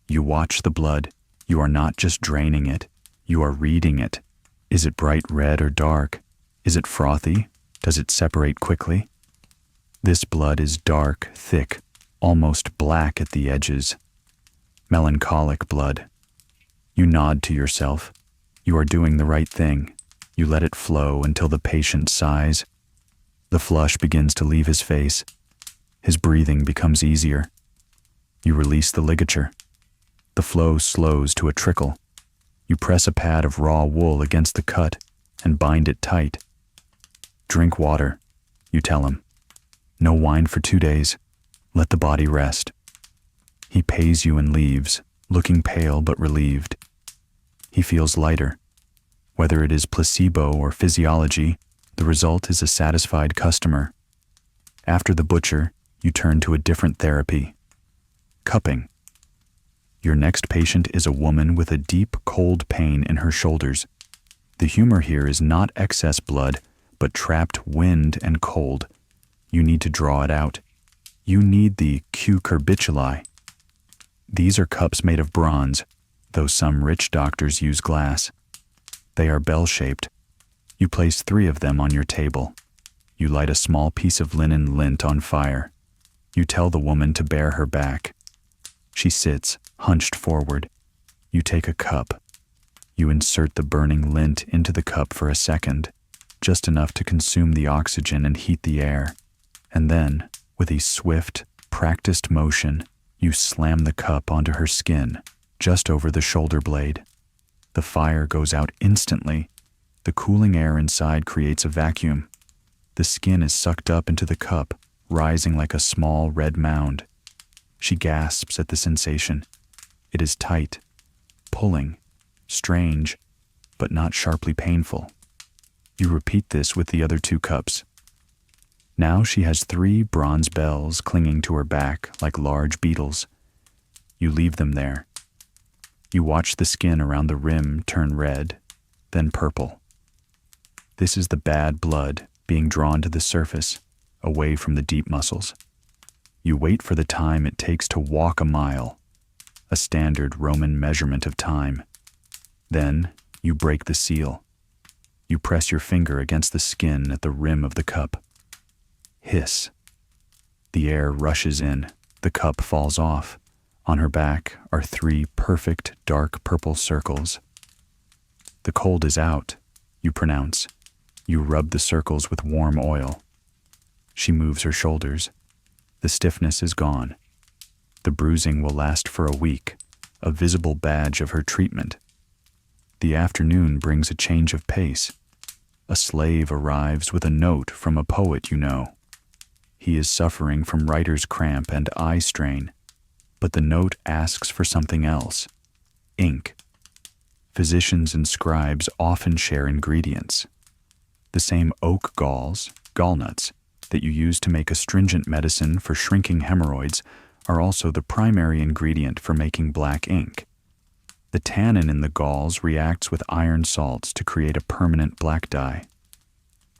You watch the blood. You are not just draining it. You are reading it. Is it bright red or dark? Is it frothy? Does it separate quickly? This blood is dark, thick, almost black at the edges. Melancholic blood. You nod to yourself. You are doing the right thing. You let it flow until the patient sighs. The flush begins to leave his face. His breathing becomes easier. You release the ligature. The flow slows to a trickle. You press a pad of raw wool against the cut and bind it tight. Drink water, you tell him. No wine for 2 days. Let the body rest. He pays you and leaves, looking pale but relieved. He feels lighter. Whether it is placebo or physiology, the result is a satisfied customer. After the butcher, you turn to a different therapy. Cupping. Your next patient is a woman with a deep, cold pain in her shoulders. The humor here is not excess blood, but trapped wind and cold. You need to draw it out. You need the cucurbituli. These are cups made of bronze, though some rich doctors use glass. They are bell-shaped. You place 3 of them on your table. You light a small piece of linen lint on fire. You tell the woman to bear her back. She sits, hunched forward. You take a cup. You insert the burning lint into the cup for a second, just enough to consume the oxygen and heat the air. And then, with a swift, practiced motion, you slam the cup onto her skin, just over the shoulder blade. The fire goes out instantly. The cooling air inside creates a vacuum. The skin is sucked up into the cup, rising like a small red mound. She gasps at the sensation. It is tight, pulling, strange, but not sharply painful. You repeat this with the other 2 cups. Now she has 3 bronze bells clinging to her back like large beetles. You leave them there. You watch the skin around the rim turn red, then purple. This is the bad blood being drawn to the surface, away from the deep muscles. You wait for the time it takes to walk a mile, a standard Roman measurement of time. Then you break the seal. You press your finger against the skin at the rim of the cup. Hiss. The air rushes in. The cup falls off. On her back are 3 perfect dark purple circles. The cold is out, you pronounce. You rub the circles with warm oil. She moves her shoulders. The stiffness is gone. The bruising will last for a week, a visible badge of her treatment. The afternoon brings a change of pace. A slave arrives with a note from a poet you know. He is suffering from writer's cramp and eye strain, but the note asks for something else: ink. Physicians and scribes often share ingredients. The same oak galls, gallnuts, that you use to make astringent medicine for shrinking hemorrhoids are also the primary ingredient for making black ink. The tannin in the galls reacts with iron salts to create a permanent black dye.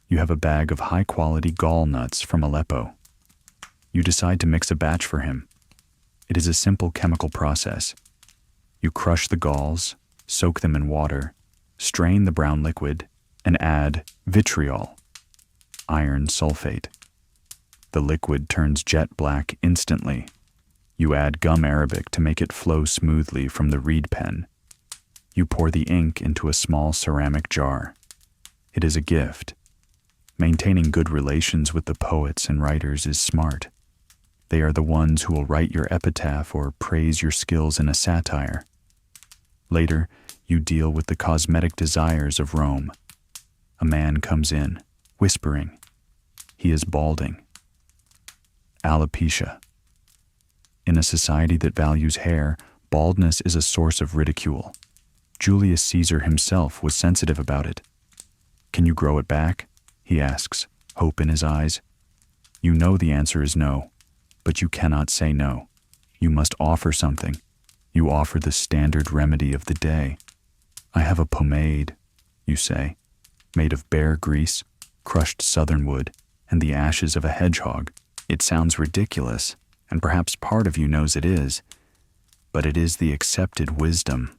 You have a bag of high-quality gall nuts from Aleppo. You decide to mix a batch for him. It is a simple chemical process. You crush the galls, soak them in water, strain the brown liquid, and add vitriol, iron sulfate. The liquid turns jet black instantly. You add gum arabic to make it flow smoothly from the reed pen. You pour the ink into a small ceramic jar. It is a gift. Maintaining good relations with the poets and writers is smart. They are the ones who will write your epitaph or praise your skills in a satire. Later, you deal with the cosmetic desires of Rome. A man comes in, whispering. He is balding. Alopecia. In a society that values hair, baldness is a source of ridicule. Julius Caesar himself was sensitive about it. "Can you grow it back?" he asks, hope in his eyes. You know the answer is no, but you cannot say no. You must offer something. You offer the standard remedy of the day. "I have a pomade," you say, "made of bear grease, crushed southernwood, and the ashes of a hedgehog." It sounds ridiculous, and perhaps part of you knows it is, but it is the accepted wisdom.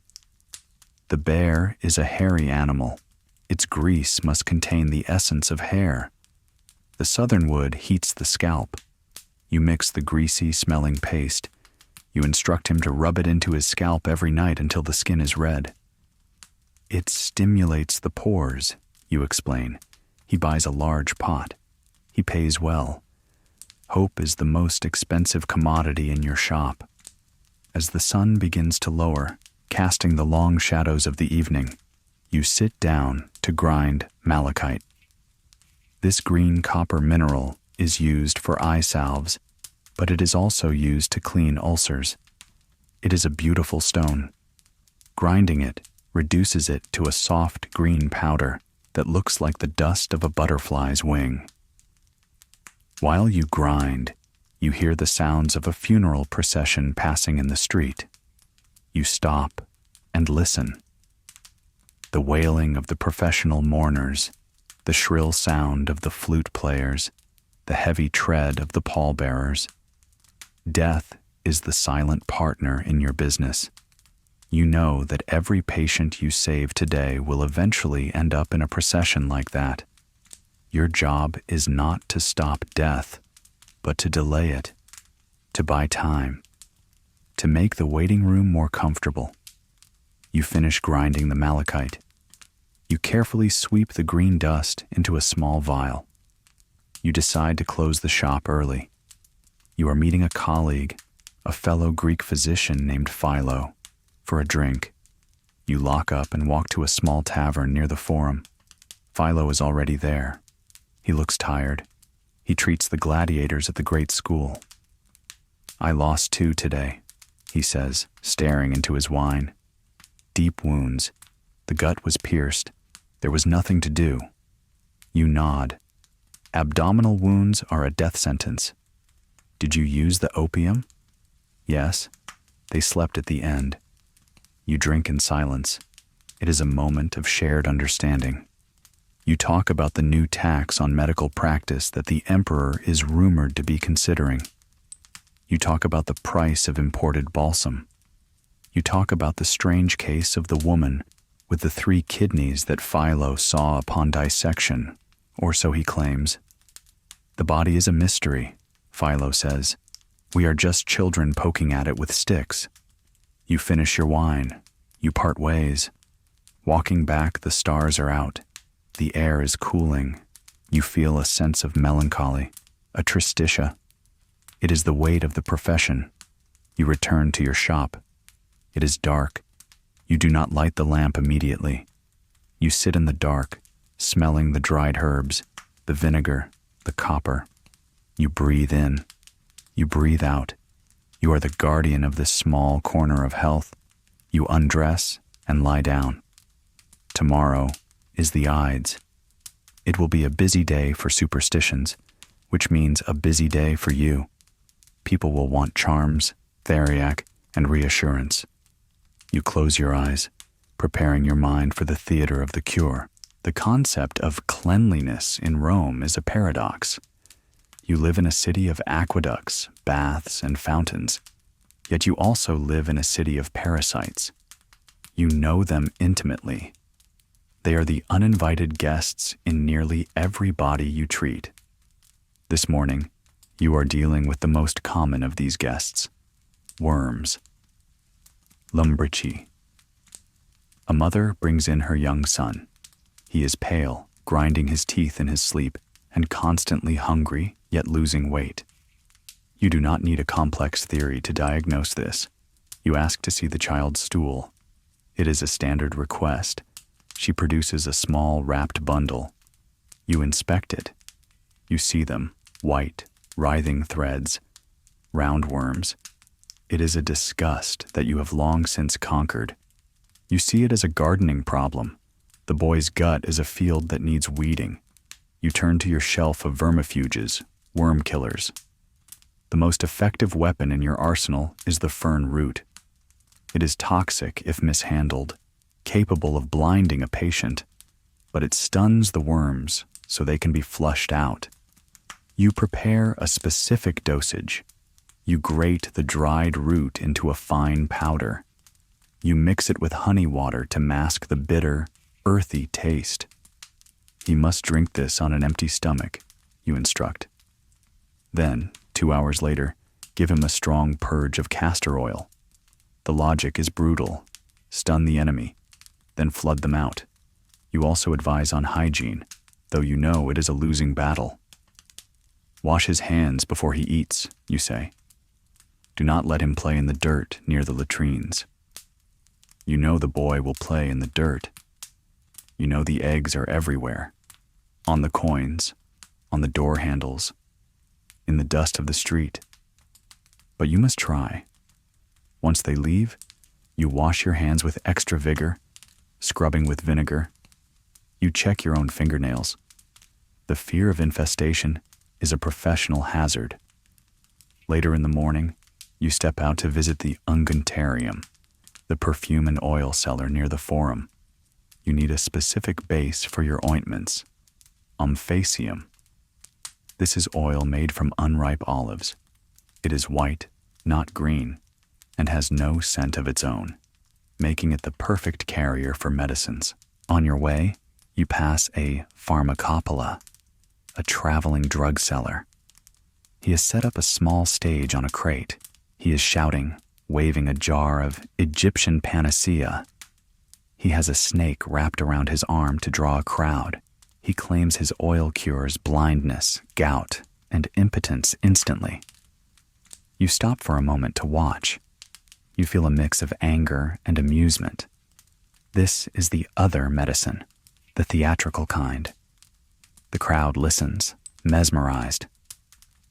The bear is a hairy animal. Its grease must contain the essence of hair. The southernwood heats the scalp. You mix the greasy, smelling paste. You instruct him to rub it into his scalp every night until the skin is red. "It stimulates the pores," you explain. He buys a large pot. He pays well. Hope is the most expensive commodity in your shop. As the sun begins to lower, casting the long shadows of the evening, you sit down to grind malachite. This green copper mineral is used for eye salves, but it is also used to clean ulcers. It is a beautiful stone. Grinding it reduces it to a soft green powder that looks like the dust of a butterfly's wing. While you grind, you hear the sounds of a funeral procession passing in the street. You stop and listen. The wailing of the professional mourners, the shrill sound of the flute players, the heavy tread of the pallbearers. Death is the silent partner in your business. You know that every patient you save today will eventually end up in a procession like that. Your job is not to stop death, but to delay it, to buy time, to make the waiting room more comfortable. You finish grinding the malachite. You carefully sweep the green dust into a small vial. You decide to close the shop early. You are meeting a colleague, a fellow Greek physician named Philo, for a drink. You lock up and walk to a small tavern near the Forum. Philo is already there. He looks tired. He treats the gladiators at the great school. "I lost 2 today," he says, staring into his wine. Deep wounds. The gut was pierced. There was nothing to do. You nod. Abdominal wounds are a death sentence. Did you use the opium? Yes. They slept at the end. You drink in silence. It is a moment of shared understanding. You talk about the new tax on medical practice that the emperor is rumored to be considering. You talk about the price of imported balsam. You talk about the strange case of the woman with the 3 kidneys that Philo saw upon dissection, or so he claims. The body is a mystery, Philo says. We are just children poking at it with sticks. You finish your wine. You part ways. Walking back, the stars are out. The air is cooling. You feel a sense of melancholy, a tristitia. It is the weight of the profession. You return to your shop. It is dark. You do not light the lamp immediately. You sit in the dark, smelling the dried herbs, the vinegar, the copper. You breathe in. You breathe out. You are the guardian of this small corner of health. You undress and lie down. Tomorrow is the Ides. It will be a busy day for superstitions, which means a busy day for you. People will want charms, theriac, and reassurance. You close your eyes, preparing your mind for the theater of the cure. The concept of cleanliness in Rome is a paradox. You live in a city of aqueducts, baths, and fountains, yet you also live in a city of parasites. You know them intimately. They are the uninvited guests in nearly every body you treat. This morning, you are dealing with the most common of these guests, worms. Lumbrici. A mother brings in her young son. He is pale, grinding his teeth in his sleep, and constantly hungry, yet losing weight. You do not need a complex theory to diagnose this. You ask to see the child's stool. It is a standard request. She produces a small wrapped bundle. You inspect it. You see them, white, writhing threads, roundworms. It is a disgust that you have long since conquered. You see it as a gardening problem. The boy's gut is a field that needs weeding. You turn to your shelf of vermifuges, worm killers. The most effective weapon in your arsenal is the fern root. It is toxic if mishandled, capable of blinding a patient, but it stuns the worms so they can be flushed out. You prepare a specific dosage. You grate the dried root into a fine powder. You mix it with honey water to mask the bitter, earthy taste. He must drink this on an empty stomach, you instruct. Then, 2 hours later, give him a strong purge of castor oil. The logic is brutal. Stun the enemy, then flood them out. You also advise on hygiene, though you know it is a losing battle. Wash his hands before he eats, you say. Do not let him play in the dirt near the latrines. You know the boy will play in the dirt. You know the eggs are everywhere, on the coins, on the door handles, in the dust of the street. But you must try. Once they leave, you wash your hands with extra vigor, scrubbing with vinegar. You check your own fingernails. The fear of infestation is a professional hazard. Later in the morning, you step out to visit the unguentarium, the perfume and oil cellar near the forum. You need a specific base for your ointments, omphacium. This is oil made from unripe olives. It is white, not green, and has no scent of its own, making it the perfect carrier for medicines. On your way, you pass a pharmacopoeia, a traveling drug seller. He has set up a small stage on a crate. He is shouting, waving a jar of Egyptian panacea. He has a snake wrapped around his arm to draw a crowd. He claims his oil cures blindness, gout, and impotence instantly. You stop for a moment to watch. You feel a mix of anger and amusement. This is the other medicine, the theatrical kind. The crowd listens, mesmerized.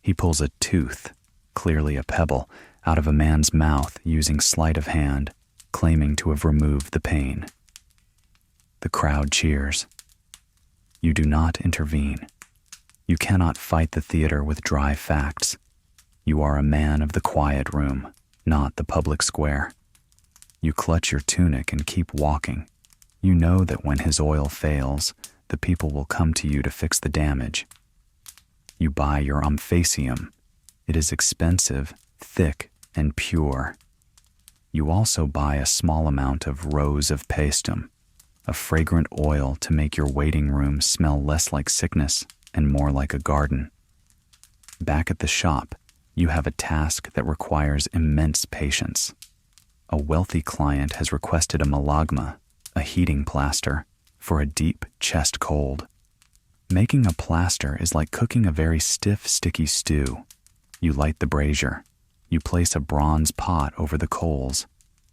He pulls a tooth, clearly a pebble, out of a man's mouth using sleight of hand, claiming to have removed the pain. The crowd cheers. You do not intervene. You cannot fight the theater with dry facts. You are a man of the quiet room, not the public square. You clutch your tunic and keep walking. You know that when his oil fails, the people will come to you to fix the damage. You buy your omphacium. It is expensive, thick, and pure. You also buy a small amount of rose of paestum, a fragrant oil to make your waiting room smell less like sickness and more like a garden. Back at the shop, you have a task that requires immense patience. A wealthy client has requested a meлагma, a heating plaster, for a deep chest cold. Making a plaster is like cooking a very stiff, sticky stew. You light the brazier. You place a bronze pot over the coals.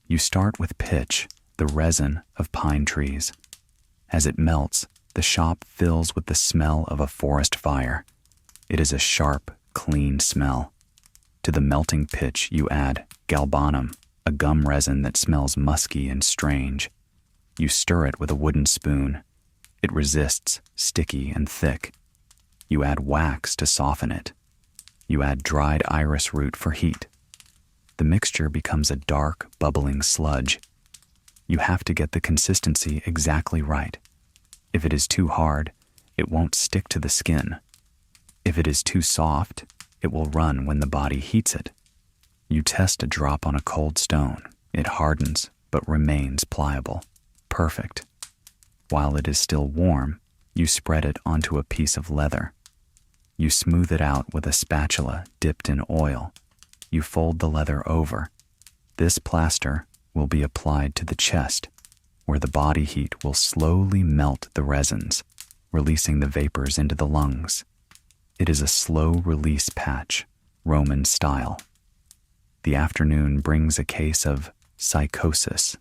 You start with pitch, the resin of pine trees. As it melts, the shop fills with the smell of a forest fire. It is a sharp, clean smell. To the melting pitch, you add galbanum, a gum resin that smells musky and strange. You stir it with a wooden spoon. It resists, sticky and thick. You add wax to soften it. You add dried iris root for heat. The mixture becomes a dark, bubbling sludge. You have to get the consistency exactly right. If it is too hard, it won't stick to the skin. If it is too soft, it will run when the body heats it. You test a drop on a cold stone. It hardens, but remains pliable. Perfect. While it is still warm, you spread it onto a piece of leather. You smooth it out with a spatula dipped in oil. You fold the leather over. This plaster will be applied to the chest, where the body heat will slowly melt the resins, releasing the vapors into the lungs. It is a slow-release patch, Roman style. The afternoon brings a case of psychosis,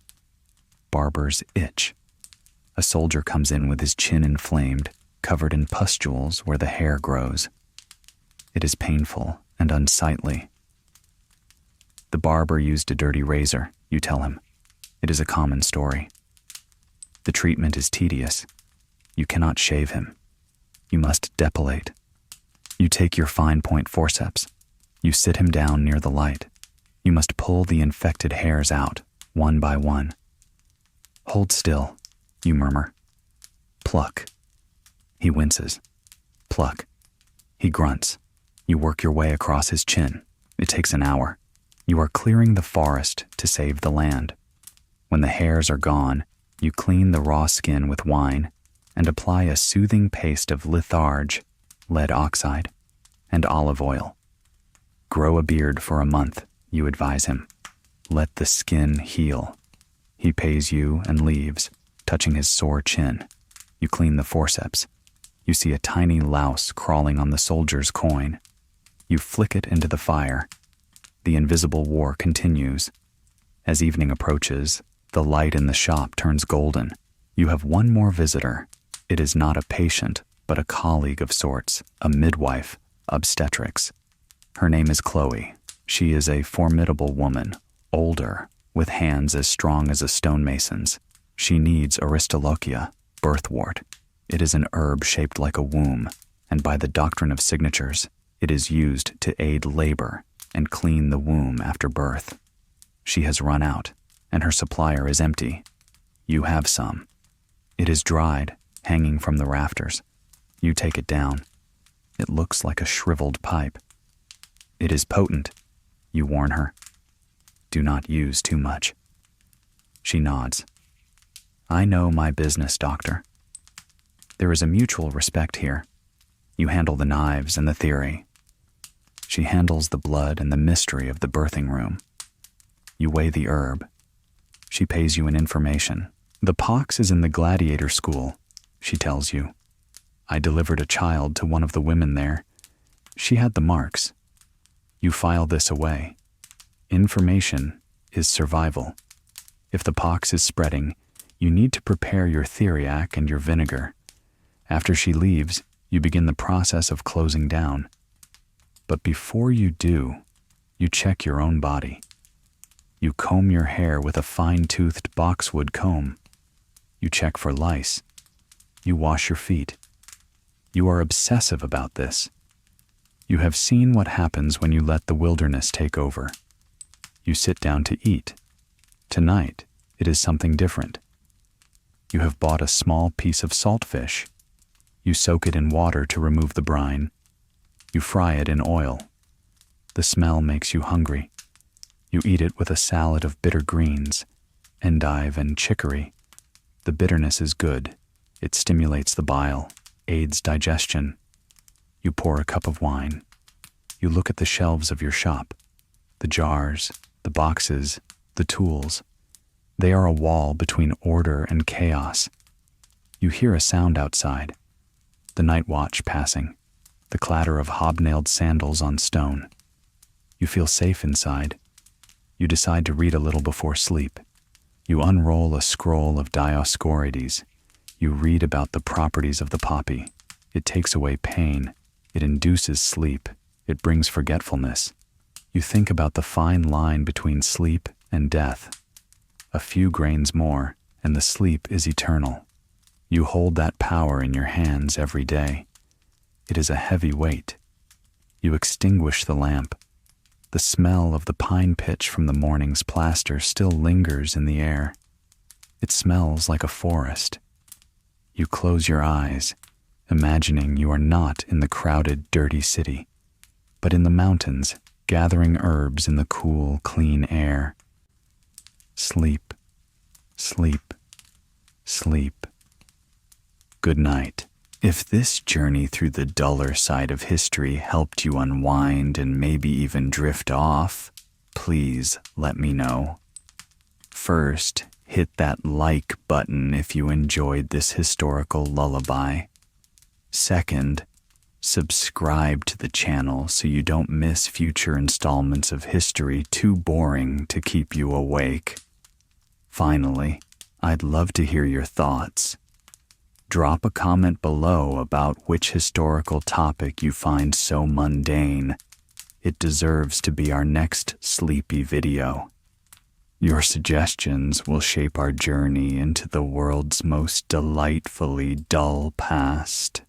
barber's itch. A soldier comes in with his chin inflamed, covered in pustules where the hair grows. It is painful and unsightly. The barber used a dirty razor, you tell him. It is a common story. The treatment is tedious. You cannot shave him. You must depilate. You take your fine point forceps. You sit him down near the light. You must pull the infected hairs out, one by one. Hold still, you murmur. Pluck. He winces. Pluck. He grunts. You work your way across his chin. It takes an hour. You are clearing the forest to save the land. When the hairs are gone, you clean the raw skin with wine and apply a soothing paste of litharge, lead oxide, and olive oil. Grow a beard for a month, you advise him. Let the skin heal. He pays you and leaves, touching his sore chin. You clean the forceps. You see a tiny louse crawling on the soldier's coin. You flick it into the fire. The invisible war continues. As evening approaches, the light in the shop turns golden. You have one more visitor. It is not a patient, but a colleague of sorts, a midwife, obstetrics. Her name is Chloe. She is a formidable woman, older, with hands as strong as a stonemason's. She needs Aristolochia, birthwort. It is an herb shaped like a womb, and by the doctrine of signatures, it is used to aid labor and clean the womb after birth. She has run out, and her supplier is empty. You have some. It is dried, hanging from the rafters. You take it down. It looks like a shriveled pipe. It is potent, you warn her. Do not use too much. She nods. I know my business, doctor. There is a mutual respect here. You handle the knives and the theory. She handles the blood and the mystery of the birthing room. You weigh the herb. She pays you in information. The pox is in the gladiator school, she tells you. I delivered a child to one of the women there. She had the marks. You file this away. Information is survival. If the pox is spreading, you need to prepare your theriac and your vinegar. After she leaves, you begin the process of closing down. But before you do, you check your own body. You comb your hair with a fine-toothed boxwood comb. You check for lice. You wash your feet. You are obsessive about this. You have seen what happens when you let the wilderness take over. You sit down to eat. Tonight, it is something different. You have bought a small piece of saltfish. You soak it in water to remove the brine. You fry it in oil. The smell makes you hungry. You eat it with a salad of bitter greens, endive and chicory. The bitterness is good. It stimulates the bile, aids digestion. You pour a cup of wine. You look at the shelves of your shop, the jars, the boxes, the tools. They are a wall between order and chaos. You hear a sound outside, the night watch passing, the clatter of hobnailed sandals on stone. You feel safe inside. You decide to read a little before sleep. You unroll a scroll of Dioscorides. You read about the properties of the poppy. It takes away pain. It induces sleep. It brings forgetfulness. You think about the fine line between sleep and death. A few grains more, and the sleep is eternal. You hold that power in your hands every day. It is a heavy weight. You extinguish the lamp. The smell of the pine pitch from the morning's plaster still lingers in the air. It smells like a forest. You close your eyes, imagining you are not in the crowded, dirty city, but in the mountains, gathering herbs in the cool, clean air. Sleep, sleep, sleep. Good night. If this journey through the duller side of history helped you unwind and maybe even drift off, please let me know. First, hit that like button if you enjoyed this historical lullaby. Second, subscribe to the channel so you don't miss future installments of history too boring to keep you awake. Finally, I'd love to hear your thoughts. Drop a comment below about which historical topic you find so mundane. It deserves to be our next sleepy video. Your suggestions will shape our journey into the world's most delightfully dull past.